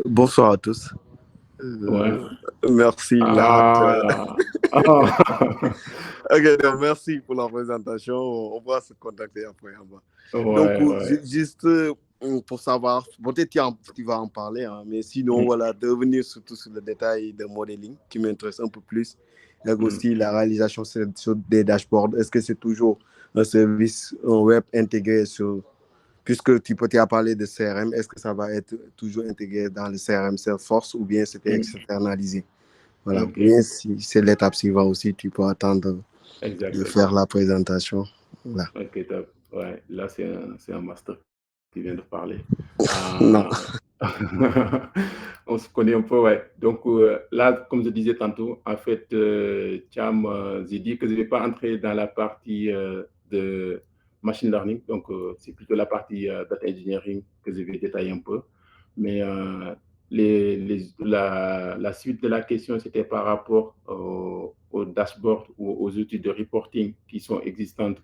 Bonsoir à tous. Ouais. Merci. Ok, donc merci pour la présentation. On va se contacter après. Donc, juste pour savoir, peut-être tu vas en parler, hein, mais sinon, voilà, de revenir surtout sur le détail de modeling qui m'intéresse un peu plus, et aussi la réalisation sur des dashboards. Est-ce que c'est toujours un service web intégré sur... Puisque tu as parlé de CRM, est-ce que ça va être toujours intégré dans le CRM Salesforce ou bien c'était externalisé? Voilà. Okay. Bien, si c'est l'étape suivante aussi, tu peux attendre de faire la présentation. Voilà. Ok, top. Ouais, là, c'est un master qui vient de parler. Non. On se connaît un peu, ouais. Donc là, comme je disais tantôt, en fait, Cham, j'ai dit que je ne vais pas entrer dans la partie de machine learning. Donc, c'est plutôt la partie data engineering que je vais détailler un peu. Mais la suite de la question, c'était par rapport au dashboard ou aux outils de reporting qui sont existantes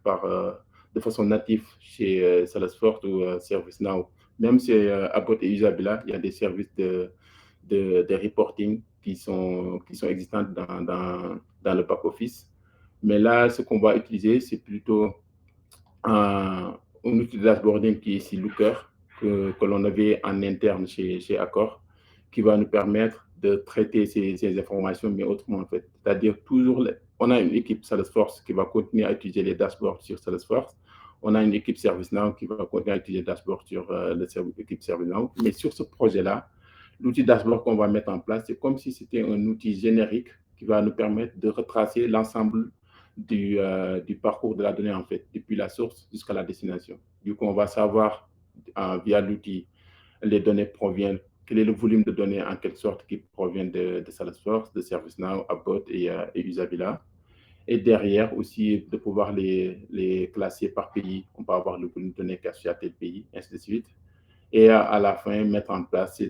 de façon native chez Salesforce ou ServiceNow. Même chez Upwork et Usabila, il y a des services de reporting qui sont existants dans le back-office. Mais là, ce qu'on va utiliser, c'est plutôt un outil de dashboarding qui est ici Looker, que l'on avait en interne chez Accor, qui va nous permettre de traiter ces informations, mais autrement en fait. C'est-à-dire toujours, on a une équipe Salesforce qui va continuer à utiliser les dashboards sur Salesforce. On a une équipe ServiceNow qui va continuer à utiliser les dashboards sur l'équipe ServiceNow. Mais sur ce projet-là, l'outil dashboard qu'on va mettre en place, c'est comme si c'était un outil générique qui va nous permettre de retracer l'ensemble du parcours de la donnée, en fait, depuis la source jusqu'à la destination. Du coup, on va savoir via l'outil, les données proviennent, quel est le volume de données en quelque sorte qui provient de Salesforce, de ServiceNow, Upwork et Usabila. Et derrière aussi, de pouvoir les classer par pays. On peut avoir le volume de données caché à tel pays, ainsi de suite. Et à la fin, mettre en place,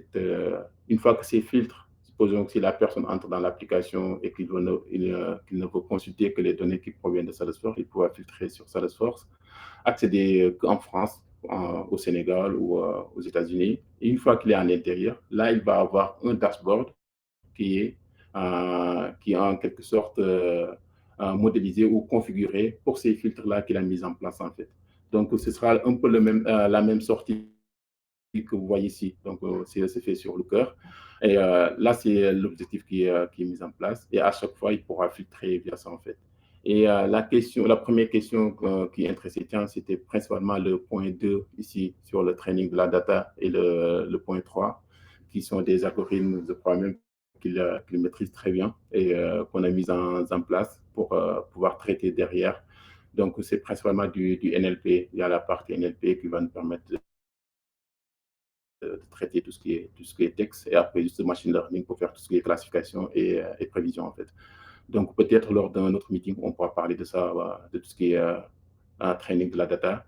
une fois que ces filtres, supposons que si la personne entre dans l'application et qu'il ne peut consulter que les données qui proviennent de Salesforce, il pourra filtrer sur Salesforce, accéder en France, au Sénégal ou aux États-Unis. Et une fois qu'il est à l'intérieur, là, il va avoir un dashboard qui est en quelque sorte modélisé ou configuré pour ces filtres-là qu'il a mis en place, en fait. Donc, ce sera un peu la même sortie que vous voyez ici. Donc, c'est fait sur Looker. Et là, c'est l'objectif qui est mis en place. Et à chaque fois, il pourra filtrer via ça, en fait. Et la première question qui intéressait Tian, c'était principalement le point 2 ici sur le training de la data et le point 3, qui sont des algorithmes, je crois même qu'il maîtrise très bien et qu'on a mis en place pour pouvoir traiter derrière. Donc, c'est principalement du NLP. Il y a la partie NLP qui va nous permettre de traiter tout ce qui est texte et après juste machine learning pour faire tout ce qui est classification et prévision, en fait. Donc, peut-être lors d'un autre meeting, on pourra parler de ça, de tout ce qui est training de la data.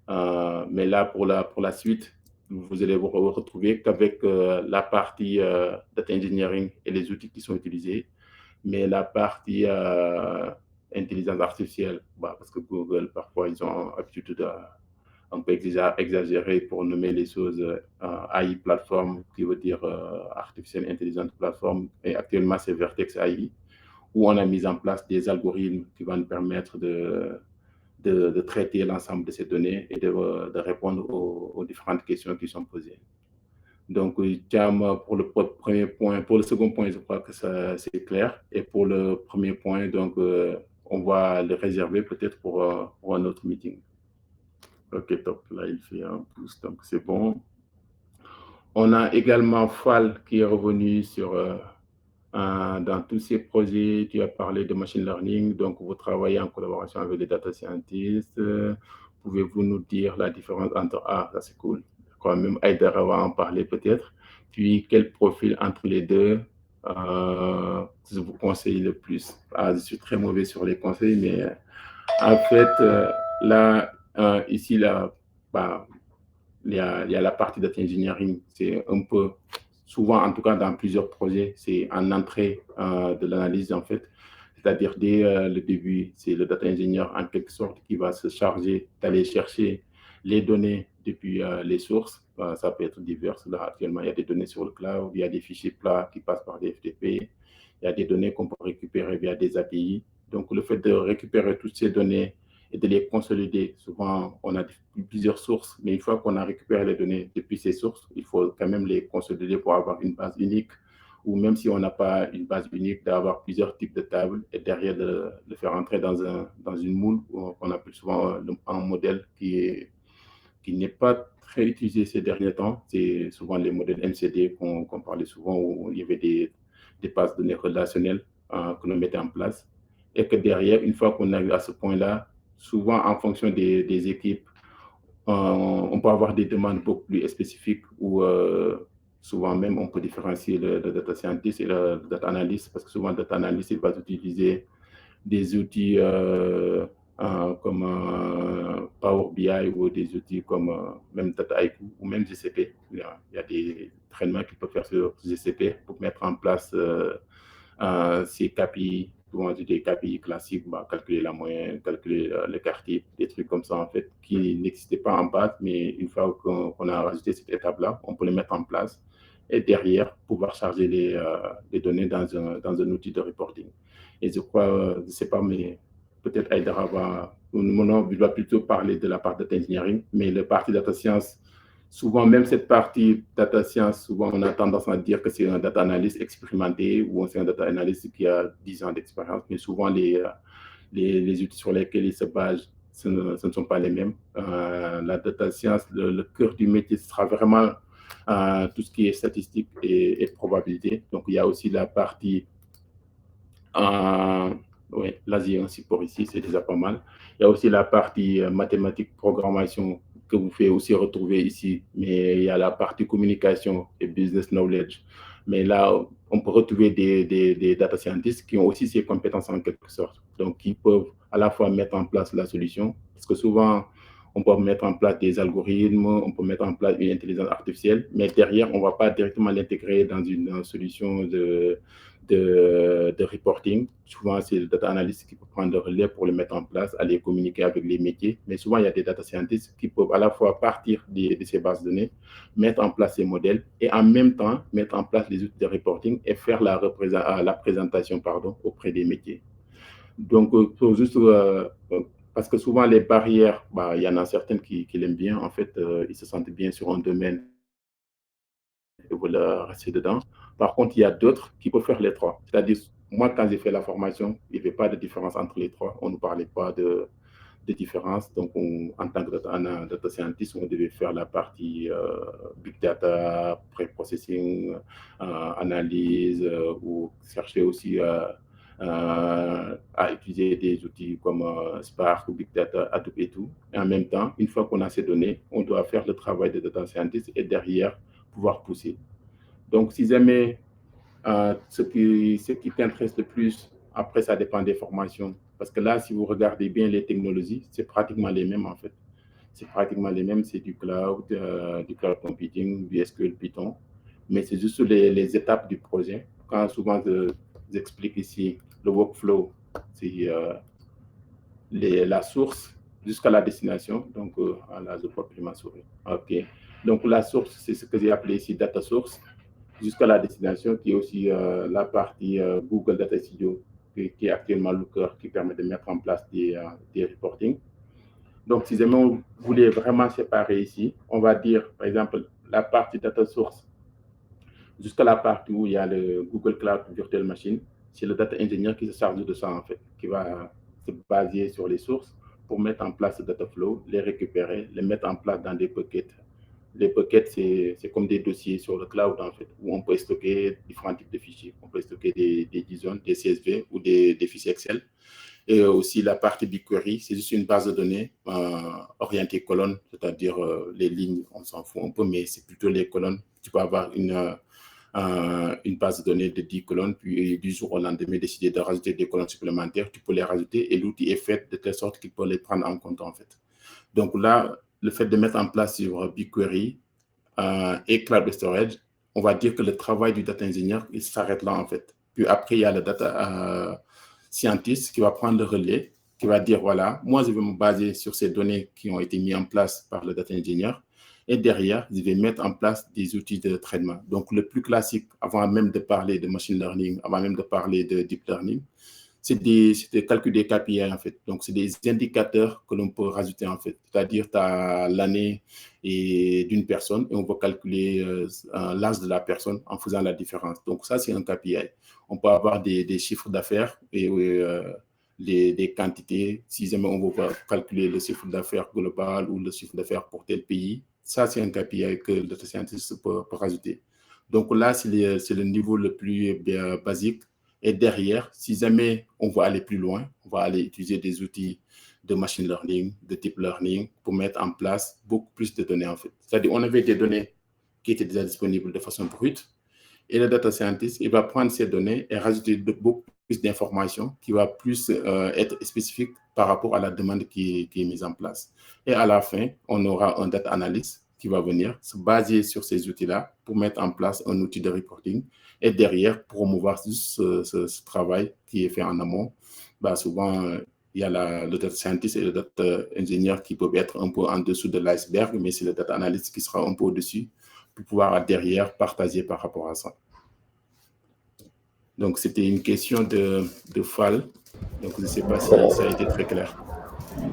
Mais là, pour la suite, vous allez vous retrouver qu'avec la partie data engineering et les outils qui sont utilisés, mais la partie intelligence artificielle, parce que Google, parfois, ils ont l'habitude un peu exagérer pour nommer les choses AI Platform, qui veut dire Artificial Intelligence Platform. Et actuellement, c'est Vertex AI, où on a mis en place des algorithmes qui vont nous permettre de traiter l'ensemble de ces données et de répondre aux différentes questions qui sont posées. Donc, Thiam, pour le premier point, pour le second point, je crois que c'est clair. Et pour le premier point, donc, on va le réserver peut-être pour un autre meeting. Ok, top. Là, il fait un pouce, donc c'est bon. On a également Fall qui est revenu sur dans tous ces projets. Tu as parlé de machine learning, donc vous travaillez en collaboration avec les data scientists. Pouvez-vous nous dire la différence entre... Ah, ça c'est cool. Quand même, Aider va en parler peut-être. Puis, quel profil entre les deux je vous conseille le plus? Je suis très mauvais sur les conseils, mais en fait, là, ici, là, il y a la partie data engineering. C'est un peu, souvent, en tout cas, dans plusieurs projets, c'est en entrée de l'analyse, en fait. C'est-à-dire, dès le début, c'est le data engineer, en quelque sorte, qui va se charger d'aller chercher les données depuis les sources. Ça peut être divers. Là, actuellement, il y a des données sur le cloud, il y a des fichiers plats qui passent par des FTP, il y a des données qu'on peut récupérer via des API. Donc, le fait de récupérer toutes ces données et de les consolider, souvent, on a plusieurs sources, mais une fois qu'on a récupéré les données depuis ces sources, il faut quand même les consolider pour avoir une base unique, ou même si on n'a pas une base unique, d'avoir plusieurs types de tables et derrière de le faire entrer dans une moule, qu'on appelle souvent un modèle qui n'est pas très utilisé ces derniers temps. C'est souvent les modèles MCD qu'on parlait souvent, où il y avait des bases de données relationnelles que l'on mettait en place. Et que derrière, une fois qu'on arrive à ce point-là, souvent en fonction des équipes, on peut avoir des demandes beaucoup plus spécifiques où souvent même on peut différencier le data scientist et le data analyst, parce que souvent le data analyst, il va utiliser des outils comme Power BI ou des outils comme même Dataiku ou même GCP. Il y a des traitements qui peuvent faire sur GCP pour mettre en place ces KPI, souvent des KPI classiques, calculer la moyenne, calculer le quartier, des trucs comme ça en fait, qui n'existaient pas en base, mais une fois qu'on a rajouté cette étape-là, on peut les mettre en place et derrière pouvoir charger les données dans un outil de reporting. Et je crois, je ne sais pas, mais peut-être Aïdara va plutôt parler de la part data engineering, mais la partie data science, souvent, même cette partie data science, souvent on a tendance à dire que c'est un data analyst expérimenté ou c'est un data analyst qui a 10 ans d'expérience, mais souvent les outils sur lesquels il se base, ce ne sont pas les mêmes. La data science, le cœur du métier sera vraiment tout ce qui est statistique et probabilité. Donc, il y a aussi la partie oui, l'Asie un support ici, c'est déjà pas mal. Il y a aussi la partie mathématiques, programmation que vous pouvez aussi retrouver ici, mais il y a la partie communication et business knowledge. Mais là, on peut retrouver des data scientists qui ont aussi ces compétences en quelque sorte. Donc, ils peuvent à la fois mettre en place la solution, parce que souvent, on peut mettre en place des algorithmes, on peut mettre en place une intelligence artificielle, mais derrière, on ne va pas directement l'intégrer dans une solution de reporting. Souvent, c'est le data analyst qui peut prendre le relais pour le mettre en place, aller communiquer avec les métiers. Mais souvent, il y a des data scientists qui peuvent à la fois partir de ces bases de données, mettre en place ces modèles et en même temps mettre en place les outils de reporting et faire la présentation auprès des métiers. Donc, pour juste... parce que souvent, les barrières, il y en a certaines qui l'aiment bien. En fait, ils se sentent bien sur un domaine et veulent rester dedans. Par contre, il y a d'autres qui peuvent faire les trois. C'est-à-dire, moi, quand j'ai fait la formation, il n'y avait pas de différence entre les trois. On ne parlait pas de différence. Donc, en tant que data scientist, on devait faire la partie big data, pré-processing, analyse, ou chercher aussi à utiliser des outils comme Spark ou Big Data, Hadoop et tout. Et en même temps, une fois qu'on a ces données, on doit faire le travail de data scientist et derrière, pouvoir pousser. Donc, si jamais ce qui t'intéresse le plus, après, ça dépend des formations. Parce que là, si vous regardez bien les technologies, c'est pratiquement les mêmes en fait. c'est pratiquement les mêmes, c'est du cloud computing, du SQL, Python, mais c'est juste les étapes du projet. Quand souvent j'explique ici le workflow, c'est la source jusqu'à la destination. Donc, là, je peux plus ma souris. OK. Donc, la source, c'est ce que j'ai appelé ici data source, jusqu'à la destination, qui est aussi la partie Google Data Studio, qui est actuellement Looker, qui permet de mettre en place des reporting. Donc, si jamais vous voulez vraiment séparer ici, on va dire, par exemple, la partie data source jusqu'à la partie où il y a le Google Cloud Virtual Machine. C'est le data engineer qui se charge de ça, en fait, qui va se baser sur les sources pour mettre en place le data flow, les récupérer, les mettre en place dans des buckets. Les buckets, c'est comme des dossiers sur le cloud, en fait, où on peut stocker différents types de fichiers. On peut stocker des JSON, des CSV ou des fichiers Excel. Et aussi la partie BigQuery, c'est juste une base de données orientée colonne, c'est-à-dire les lignes, on s'en fout un peu, mais c'est plutôt les colonnes. Tu peux avoir une base de données de 10 colonnes, puis du jour au lendemain, décider de rajouter des colonnes supplémentaires, tu peux les rajouter et l'outil est fait de telle sorte qu'il peut les prendre en compte, en fait. Donc là, le fait de mettre en place sur BigQuery et Cloud Storage, on va dire que le travail du data engineer, il s'arrête là, en fait. Puis après, il y a le data scientist qui va prendre le relais, qui va dire, voilà, moi, je vais me baser sur ces données qui ont été mises en place par le data engineer. Et derrière, je vais mettre en place des outils de traitement. Donc, le plus classique, avant même de parler de machine learning, avant même de parler de deep learning, c'est de calculer des KPI, en fait. Donc, c'est des indicateurs que l'on peut rajouter, en fait. C'est-à-dire, tu as l'année d'une personne et on peut calculer l'âge de la personne en faisant la différence. Donc, ça, c'est un KPI. On peut avoir des chiffres d'affaires et des quantités. Si jamais on veut calculer le chiffre d'affaires global ou le chiffre d'affaires pour tel pays, ça, c'est un KPI que le data scientist peut rajouter. Donc là, c'est le niveau le plus basique. Et derrière, si jamais on veut aller plus loin, on va aller utiliser des outils de machine learning, de deep learning, pour mettre en place beaucoup plus de données, en fait. C'est-à-dire, on avait des données qui étaient déjà disponibles de façon brute, et le data scientist, il va prendre ces données et rajouter beaucoup plus d'informations qui va plus être spécifique par rapport à la demande qui est mise en place. Et à la fin, on aura un data analyst qui va venir se baser sur ces outils-là pour mettre en place un outil de reporting et derrière promouvoir ce travail qui est fait en amont. Bah, souvent, il y a le data scientist et le data engineer qui peuvent être un peu en dessous de l'iceberg, mais c'est le data analyst qui sera un peu au-dessus pour pouvoir derrière partager par rapport à ça. Donc, c'était une question de Fall. Donc, je ne sais pas si ça a été très clair.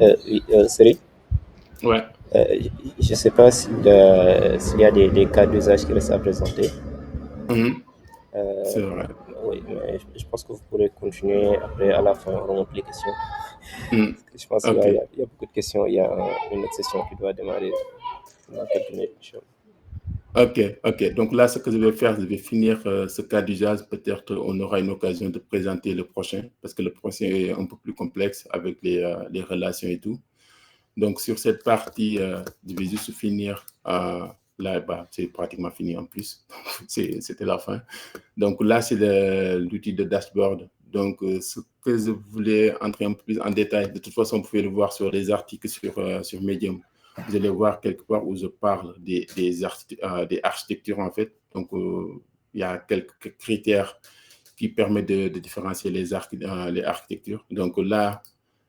Oui, Seri? Ouais. Je ne sais pas s'il y a des cas d'usage qui restent à présenter. C'est vrai. Oui, mais je pense que vous pourrez continuer après, à la fin, on remonte les questions. Je pense qu'il y a beaucoup de questions. Il y a une autre session qui doit démarrer dans quelques minutes. OK. Donc là, ce que je vais faire, je vais finir ce cas d'usage. Peut-être on aura une occasion de présenter le prochain, parce que le prochain est un peu plus complexe avec les relations et tout. Donc, sur cette partie, je vais juste finir. Là, bah, c'est pratiquement fini en plus. C'était la fin. Donc là, c'est l'outil de dashboard. Donc, ce que je voulais entrer un peu plus en détail, de toute façon, vous pouvez le voir sur les articles sur Medium. Vous allez voir quelque part où je parle des architectures, en fait. Donc, il y a quelques critères qui permettent de différencier les architectures. Donc là,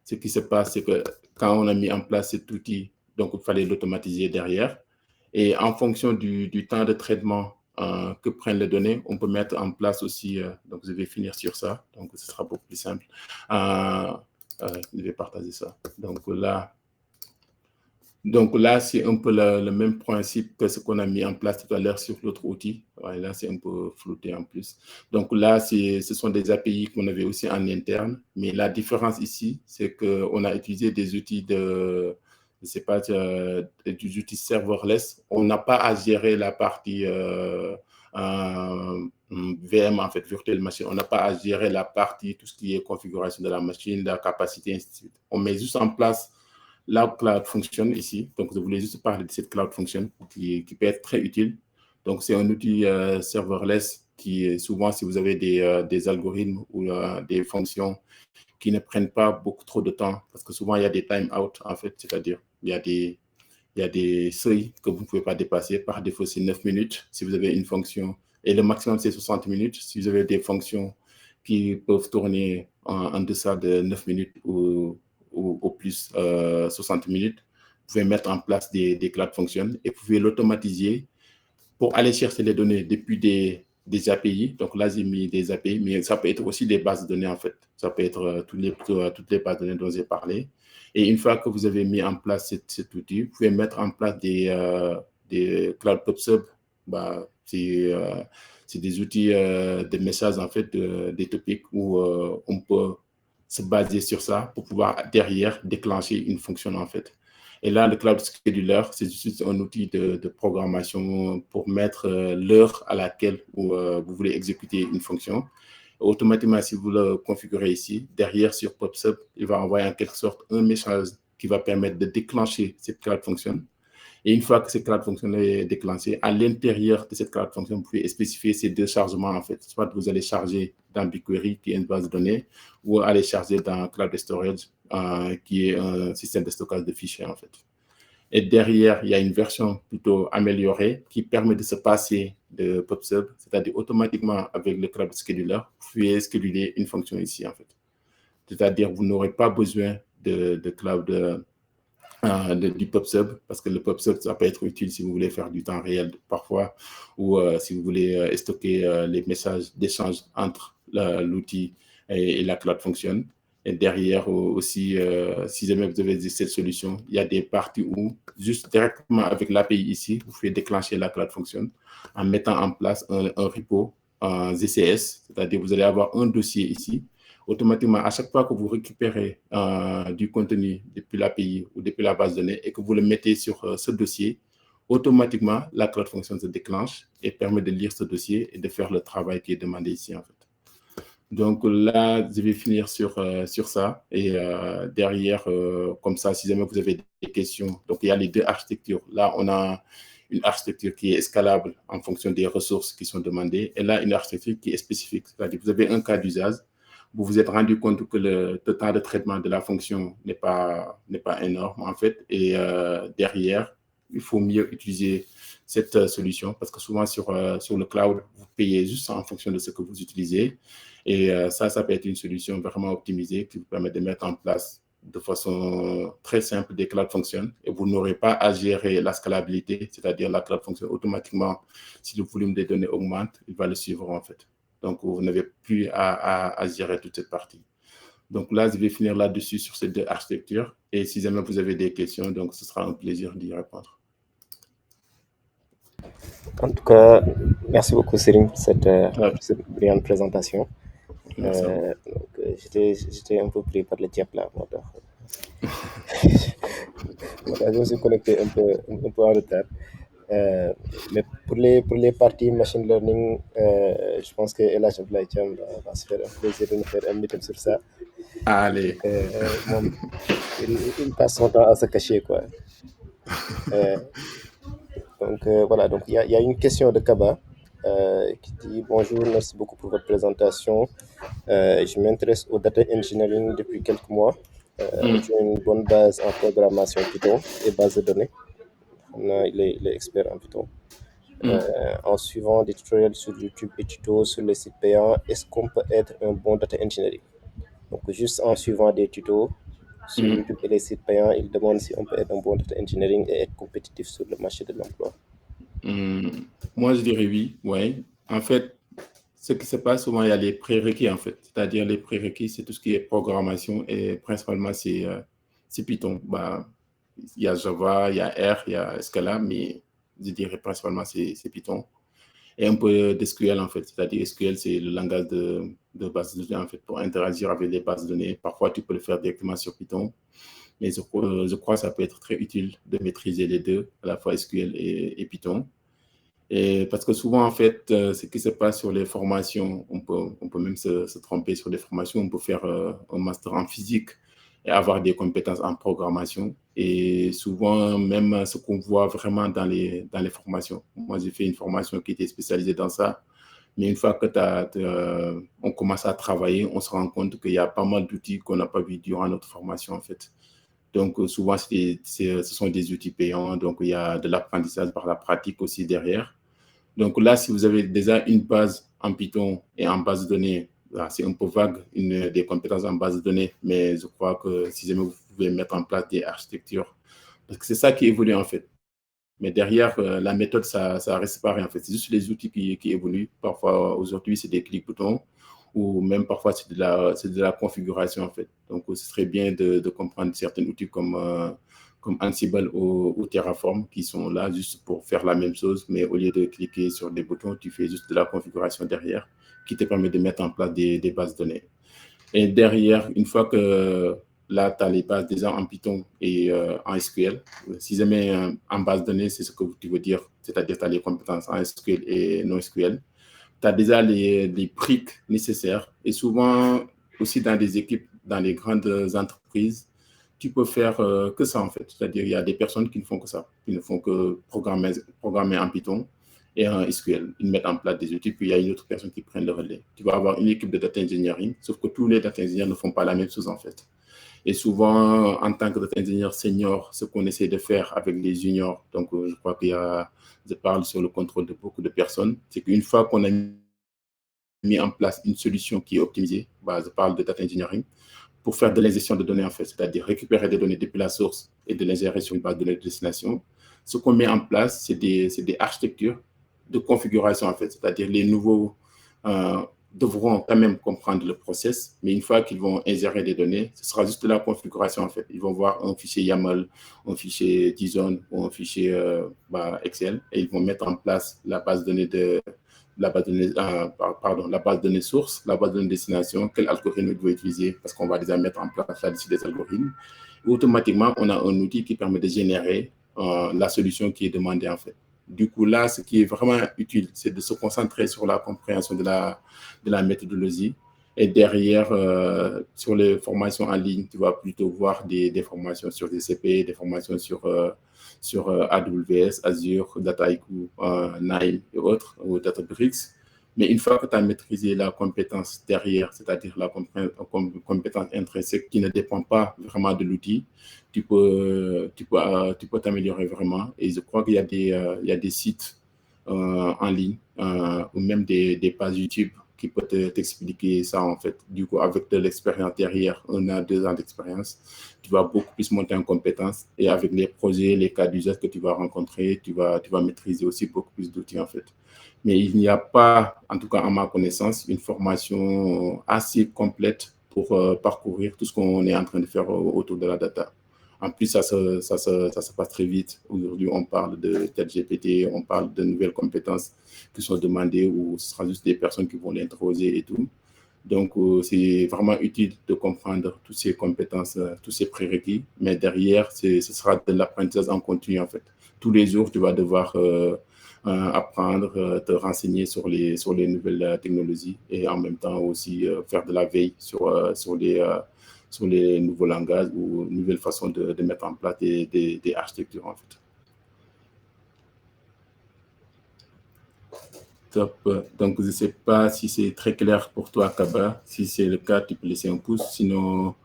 ce qui se passe, c'est que quand on a mis en place cet outil, donc il fallait l'automatiser derrière. Et en fonction du temps de traitement que prennent les données, on peut mettre en place aussi, donc je vais finir sur ça, donc ce sera beaucoup plus simple. Je vais partager ça. Donc là, c'est un peu le même principe que ce qu'on a mis en place tout à l'heure sur l'autre outil. Ouais, là, c'est un peu flouté en plus. Donc là, ce sont des API qu'on avait aussi en interne. Mais la différence ici, c'est qu'on a utilisé des outils des outils serverless. On n'a pas à gérer la partie VM, en fait, virtual machine. On n'a pas à gérer la partie, tout ce qui est configuration de la machine, la capacité, ainsi de suite. On met juste en place la Cloud Function ici. Donc, je voulais juste parler de cette Cloud Function qui peut être très utile. Donc, c'est un outil serverless qui, souvent, si vous avez des algorithmes ou des fonctions qui ne prennent pas beaucoup trop de temps, parce que souvent, il y a des time-out, en fait, c'est-à-dire, il y a des il y a des seuils que vous ne pouvez pas dépasser. Par défaut, c'est 9 minutes si vous avez une fonction. Et le maximum, c'est 60 minutes. Si vous avez des fonctions qui peuvent tourner en deçà de 9 minutes ou au plus 60 minutes, vous pouvez mettre en place des Cloud Functions et vous pouvez l'automatiser pour aller chercher les données depuis des API. Donc là, j'ai mis des API, mais ça peut être aussi des bases de données, en fait. Ça peut être toutes les bases de données dont j'ai parlé. Et une fois que vous avez mis en place cet outil, vous pouvez mettre en place des Cloud PubSub. Bah, c'est des outils de messages, en fait, des topics où on peut se baser sur ça pour pouvoir, derrière, déclencher une fonction, en fait. Et là, le Cloud Scheduler, c'est juste un outil de programmation pour mettre l'heure à laquelle vous voulez exécuter une fonction. Automatiquement, si vous le configurez ici, derrière sur PubSub, il va envoyer en quelque sorte un message qui va permettre de déclencher cette Cloud Function. Et une fois que cette Cloud Function est déclenchée, à l'intérieur de cette Cloud Function, vous pouvez spécifier ces deux chargements, en fait. Soit vous allez charger dans BigQuery, qui est une base de données, ou aller charger dans Cloud Storage, qui est un système de stockage de fichiers, en fait. Et derrière, il y a une version plutôt améliorée qui permet de se passer de PubSub, c'est-à-dire automatiquement avec le Cloud Scheduler, vous pouvez scheduler une fonction ici, en fait. C'est-à-dire vous n'aurez pas besoin de Cloud du PubSub, parce que le PubSub, ça peut être utile si vous voulez faire du temps réel parfois, ou si vous voulez stocker les messages d'échange entre l'outil et la Cloud Function. Et derrière aussi, si jamais vous avez cette solution, il y a des parties où, juste directement avec l'API ici, vous pouvez déclencher la Cloud Function en mettant en place un repo ZCS, c'est-à-dire vous allez avoir un dossier ici. Automatiquement, à chaque fois que vous récupérez du contenu depuis l'API ou depuis la base de données et que vous le mettez sur ce dossier, automatiquement, la Cloud Function se déclenche et permet de lire ce dossier et de faire le travail qui est demandé ici, en fait. Donc là, je vais finir sur ça. Et derrière, comme ça, si jamais vous avez des questions, donc il y a les deux architectures. Là, on a une architecture qui est escalable en fonction des ressources qui sont demandées. Et là, une architecture qui est spécifique. C'est-à-dire que vous avez un cas d'usage. Vous vous êtes rendu compte que le temps de traitement de la fonction n'est pas énorme, en fait. Et derrière, il faut mieux utiliser cette solution parce que souvent sur le cloud, vous payez juste en fonction de ce que vous utilisez. Et ça peut être une solution vraiment optimisée qui vous permet de mettre en place de façon très simple des Cloud Functions et vous n'aurez pas à gérer la scalabilité, c'est-à-dire la Cloud Function automatiquement, si le volume des données augmente, il va le suivre, en fait. Donc, vous n'avez plus à gérer toute cette partie. Donc là, je vais finir là-dessus sur ces deux architectures. Et si jamais vous avez des questions, donc ce sera un plaisir d'y répondre. En tout cas, merci beaucoup, Céline, pour cette brillante présentation. J'étais un peu pris par le diable là. Je me suis connecté un peu en retard. Mais pour les parties machine learning, je pense que Ella Abdoulaye va se faire un plaisir de nous faire un meeting sur ça. Allez. Il passe son temps à se cacher, quoi. Donc voilà, donc il y a une question de Kaba qui dit « Bonjour, merci beaucoup pour votre présentation. Je m'intéresse au data engineering depuis quelques mois. J'ai une bonne base en programmation Python et base de données. Il est expert en Python. En suivant des tutoriels sur YouTube et tutos sur les sites payants, est-ce qu'on peut être un bon data engineering? Donc, juste en suivant des tutos sur YouTube et les sites payants, il demande si on peut être un bon data engineering et être compétitif sur le marché de l'emploi. Moi, je dirais oui. Ouais. En fait, ce qui se passe souvent, il y a les prérequis, en fait. C'est-à-dire les prérequis, c'est tout ce qui est programmation et principalement, c'est Python. Il y a Java, il y a R, il y a Scala, mais je dirais principalement c'est Python. Et un peu d'SQL, en fait. C'est-à-dire SQL, c'est le langage de base de données, en fait, pour interagir avec les bases de données. Parfois, tu peux le faire directement sur Python. Mais je crois que ça peut être très utile de maîtriser les deux, à la fois SQL et Python. Et parce que souvent, en fait, ce qui se passe sur les formations, on peut même se tromper sur les formations. On peut faire un master en physique et avoir des compétences en programmation. Et souvent, même ce qu'on voit vraiment dans les formations. Moi, j'ai fait une formation qui était spécialisée dans ça. Mais une fois que on commence à travailler, on se rend compte qu'il y a pas mal d'outils qu'on n'a pas vus durant notre formation, en fait. Donc, souvent, ce sont des outils payants. Donc, il y a de l'apprentissage par la pratique aussi derrière. Donc là, si vous avez déjà une base en Python et en base de données, c'est un peu vague, des compétences en base de données, mais je crois que si jamais vous pouvez mettre en place des architectures, parce que c'est ça qui évolue en fait. Mais derrière, la méthode, ça reste pareil en fait. C'est juste les outils qui évoluent. Parfois, aujourd'hui, c'est des clics-boutons ou même parfois, c'est de la configuration en fait. Donc, ce serait bien de comprendre certains outils comme Ansible ou Terraform qui sont là juste pour faire la même chose, mais au lieu de cliquer sur des boutons, tu fais juste de la configuration derrière qui te permet de mettre en place des bases de données. Et derrière, une fois que là, tu as les bases déjà en Python et en SQL, si jamais en base de données, c'est ce que tu veux dire, c'est-à-dire tu as les compétences en SQL et non SQL, tu as déjà les briques nécessaires. Et souvent, aussi dans des équipes, dans les grandes entreprises, tu peux faire que ça en fait. C'est-à-dire, il y a des personnes qui ne font que ça, qui ne font que programmer en Python et en SQL. Ils mettent en place des outils, puis il y a une autre personne qui prend le relais. Tu vas avoir une équipe de data engineering, sauf que tous les data engineers ne font pas la même chose en fait. Et souvent, en tant que data engineer senior, ce qu'on essaie de faire avec les juniors, donc je crois je parle sur le contrôle de beaucoup de personnes, c'est qu'une fois qu'on a mis en place une solution qui est optimisée, je parle de data engineering, pour faire de l'ingestion de données en fait, c'est-à-dire récupérer des données depuis la source et de l'ingérer sur une base de données de destination. Ce qu'on met en place, c'est des architectures de configuration en fait, c'est-à-dire les nouveaux devront quand même comprendre le process, mais une fois qu'ils vont ingérer des données, ce sera juste de la configuration en fait. Ils vont voir un fichier YAML, un fichier JSON ou un fichier Excel et ils vont mettre en place la base de données la base de données source, la base de données destination, quel algorithme il doit utiliser, parce qu'on va déjà mettre en place là-dessus des algorithmes. Et automatiquement, on a un outil qui permet de générer la solution qui est demandée en fait. Du coup, là, ce qui est vraiment utile, c'est de se concentrer sur la compréhension de la méthodologie. Et derrière, sur les formations en ligne, tu vas plutôt voir des formations sur GCP, des formations sur AWS, Azure, Dataiku, Nine et autres, ou Databricks. Mais une fois que tu as maîtrisé la compétence derrière, c'est-à-dire la compétence intrinsèque qui ne dépend pas vraiment de l'outil, tu peux t'améliorer vraiment. Et je crois qu'il y a des sites en ligne ou même des pages YouTube qui peuvent t'expliquer ça en fait. Du coup, avec de l'expérience derrière, 1 à 2 ans d'expérience, tu vas beaucoup plus monter en compétences. Et avec les projets, les cas d'usage que tu vas rencontrer, tu vas maîtriser aussi beaucoup plus d'outils en fait. Mais il n'y a pas, en tout cas à ma connaissance, une formation assez complète pour parcourir tout ce qu'on est en train de faire autour de la data. En plus, ça se passe très vite. Aujourd'hui, on parle de ChatGPT, on parle de nouvelles compétences qui sont demandées ou ce sera juste des personnes qui vont l'interroger et tout. Donc, c'est vraiment utile de comprendre toutes ces compétences, tous ces prérequis. Mais derrière, ce sera de l'apprentissage en continu, en fait. Tous les jours, tu vas devoir apprendre, te renseigner sur les nouvelles technologies et en même temps aussi faire de la veille sur les nouveaux langages ou nouvelles façons de mettre en place des architectures, en fait. Top. Donc, je ne sais pas si c'est très clair pour toi, Kaba. Si c'est le cas, tu peux laisser un pouce. Sinon,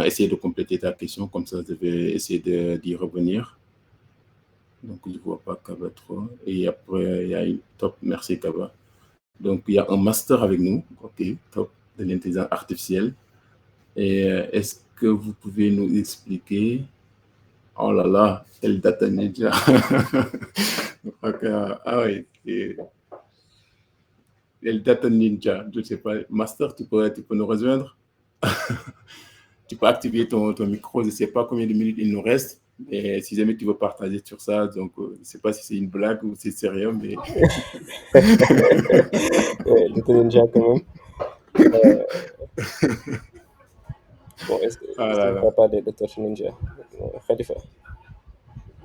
essayer de compléter ta question. Comme ça, je vais essayer d'y revenir. Donc, je ne vois pas Kaba trop. Et après, il y a une top. Merci, Kaba. Donc, il y a un master avec nous. OK, top. De l'intelligence artificielle. Et est-ce que vous pouvez nous expliquer... Oh là là, quel data ninja. Okay. Ah oui, le data ninja, je ne sais pas. Master, tu peux nous rejoindre. Tu peux activer ton micro. Je ne sais pas combien de minutes il nous reste. Et si jamais tu veux partager sur ça, donc je ne sais pas si c'est une blague ou si c'est sérieux, mais... Data ninja quand même. Bon, est-ce que tu ne vas pas de Data Ninja? Khalifa.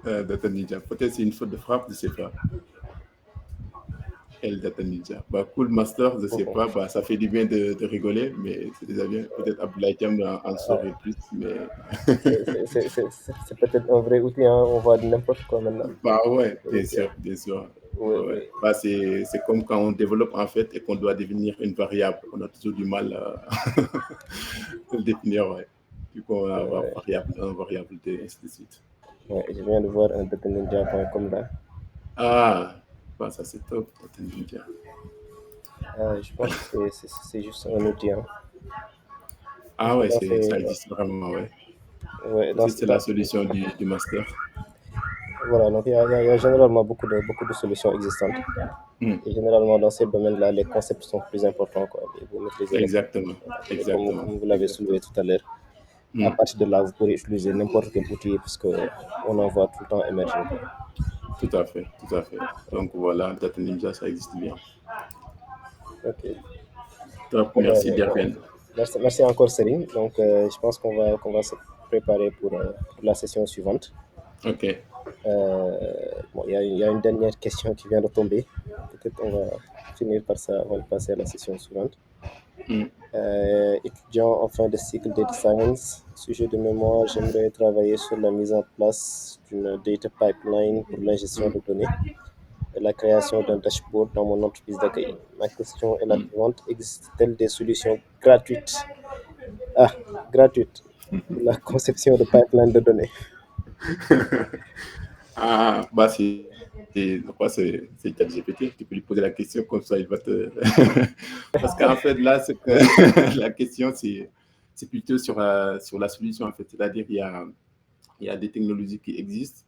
Data Ninja. Peut-être c'est une faute de frappe, je ne sais pas. El Data Ninja. Cool master, je ne sais pas. Ça fait du bien de rigoler, mais c'est déjà bien. Peut-être Abdoulaye Thiam en saurait plus, mais... c'est peut-être un vrai outil, hein. On voit n'importe quoi maintenant. Ouais, bien sûr, bien sûr. Ouais. C'est comme quand on développe en fait et qu'on doit définir une variable. On a toujours du mal à le définir, ouais. Vu qu'on va avoir variable et ainsi de suite. Ouais, je viens de voir un dataninja.com là. Ah, bah, ça c'est top, dataninja. Je pense que c'est juste un outil. Hein. Ah ouais, ça existe vraiment, ouais. Ouais, C'est la solution du master. Voilà, donc il y a généralement beaucoup de solutions existantes. Et généralement, dans ces domaines-là, les concepts sont plus importants. Quoi. Et vous maîtrisez Exactement. Comme vous l'avez soulevé tout à l'heure. À partir de là, vous pourrez utiliser n'importe quel outil parce qu'on en voit tout le temps émerger. Tout à fait. Donc voilà, Data Ninja, ça existe bien. Ok. Top, merci Derben. Merci encore, Céline. Donc, je pense qu'on va se préparer pour la session suivante. Ok. Bon, il y a une dernière question qui vient de tomber. Peut-être on va finir par ça avant de passer à la session suivante. Étudiant en fin de cycle Data Science, sujet de mémoire, j'aimerais travailler sur la mise en place d'une data pipeline pour l'ingestion de données et la création d'un dashboard dans mon entreprise d'accueil. Ma question est la suivante: existe-t-il des solutions gratuites pour la conception de pipeline de données? Bah c'est ChatGPT. Tu peux lui poser la question comme ça, il va te. Parce qu'en fait, là, la question, c'est plutôt sur la solution, en fait. C'est-à-dire, il y a des technologies qui existent,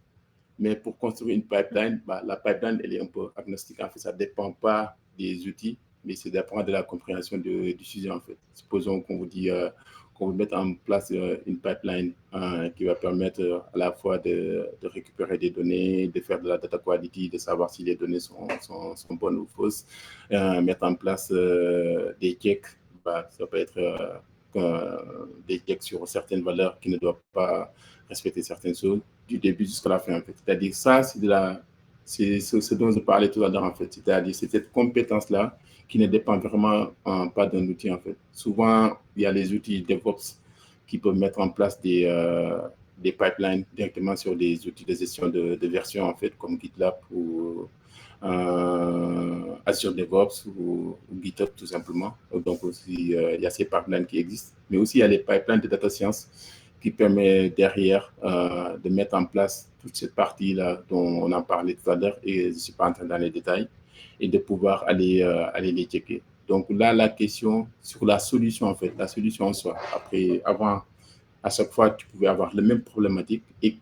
mais pour construire une pipeline, bah, la pipeline, elle est un peu agnostique. En fait, ça ne dépend pas des outils, mais ça dépend de la compréhension du sujet, en fait. Supposons qu'on vous dit qu'on veut mettre en place une pipeline qui va permettre à la fois de récupérer des données, de faire de la data quality, de savoir si les données sont bonnes ou fausses, mettre en place des checks, bah, ça peut être des checks sur certaines valeurs qui ne doivent pas respecter certaines choses du début jusqu'à la fin, en fait. C'est-à-dire ça, c'est ce dont je parlais tout à l'heure, en fait. C'est-à-dire c'est cette compétence-là qui ne dépend vraiment pas d'un outil, en fait. Souvent, il y a les outils DevOps qui peuvent mettre en place des pipelines directement sur des outils de gestion de version, en fait, comme GitLab ou Azure DevOps ou GitHub, tout simplement. Donc, aussi, il y a ces pipelines qui existent. Mais aussi, il y a les pipelines de data science qui permet derrière de mettre en place toute cette partie-là dont on a parlé tout à l'heure, et je ne suis pas entré dans les détails, et de pouvoir aller les checker. Donc là, la question sur la solution, en fait, la solution en soi. Après, avant, à chaque fois, tu pouvais avoir les mêmes problématiques et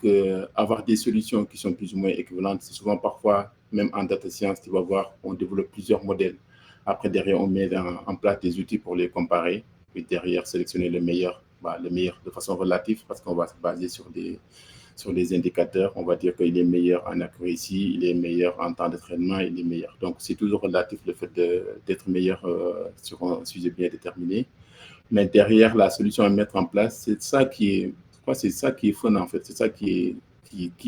avoir des solutions qui sont plus ou moins équivalentes. C'est souvent parfois, même en data science, tu vas voir, on développe plusieurs modèles. Après, derrière, on met en place des outils pour les comparer, et derrière, sélectionner le meilleur de façon relative, parce qu'on va se baser sur des indicateurs. On va dire qu'il est meilleur en accuracy, il est meilleur en temps de traitement, il est meilleur. Donc, c'est toujours relatif le fait d'être meilleur sur un sujet bien déterminé. Mais derrière, la solution à mettre en place, c'est ça qui est fun, en fait. C'est ça qui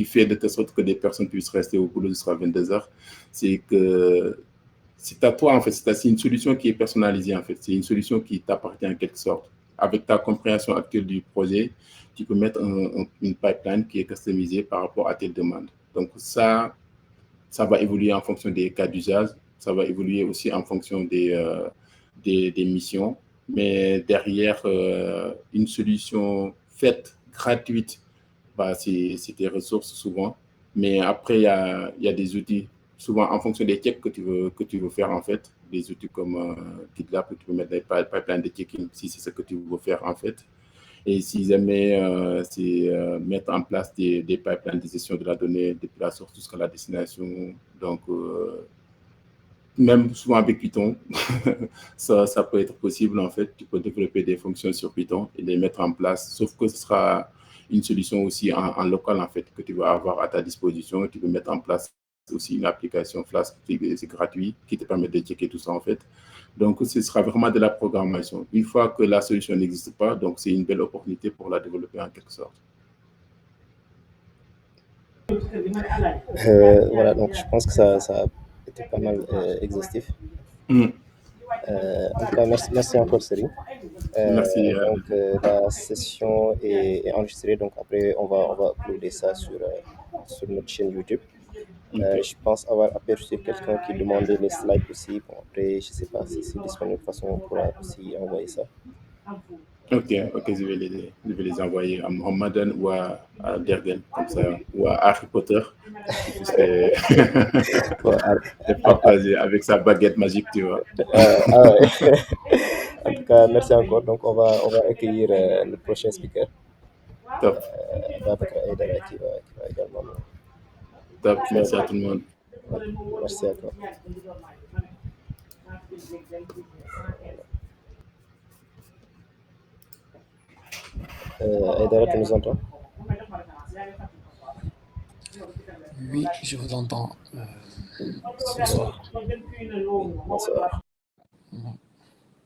fait de telle sorte que des personnes puissent rester au boulot jusqu'à 22 heures. C'est que c'est à toi, en fait. C'est une solution qui est personnalisée, en fait. C'est une solution qui t'appartient en quelque sorte. Avec ta compréhension actuelle du projet, tu peux mettre une pipeline qui est customisée par rapport à tes demandes. Donc, ça va évoluer en fonction des cas d'usage. Ça va évoluer aussi en fonction des missions. Mais derrière, une solution faite, gratuite, bah, c'est des ressources souvent. Mais après, il y a des outils, souvent en fonction des checks que tu veux faire, en fait. Des outils comme GitLab, où tu peux mettre des pipelines de checking si c'est ce que tu veux faire, en fait. Et si jamais c'est mettre en place des pipelines de gestion de la donnée depuis la source jusqu'à la destination. Donc, même souvent avec Python, ça peut être possible, en fait. Tu peux développer des fonctions sur Python et les mettre en place, sauf que ce sera une solution aussi en local, en fait, que tu vas avoir à ta disposition. Tu peux mettre en place aussi une application Flask, c'est gratuit, qui te permet de checker tout ça, en fait. Donc, ce sera vraiment de la programmation. Une fois que la solution n'existe pas, donc c'est une belle opportunité pour la développer en quelque sorte. Voilà, donc je pense que ça a été pas mal exhaustif. En tout cas, merci encore, Céline. Merci. Donc, la session est enregistrée, donc après, on va uploader ça sur notre chaîne YouTube. Okay. Je pense avoir aperçu quelqu'un qui demandait les slides aussi. Bon, après, je ne sais pas si c'est disponible, de toute façon, on pourra aussi envoyer ça. Ok, je vais les envoyer à Mohammedan ou à Dergen, comme ça, ou à Harry Potter. C'est partager avec sa baguette magique, tu vois. Ouais. En tout cas, merci encore. Donc, on va accueillir le prochain speaker. Top. Babacar Aïdara qui va également. Top, merci à tout le monde. Merci à toi. Aïdara, tu nous entends? Oui, je vous entends. Bonsoir. Bonsoir.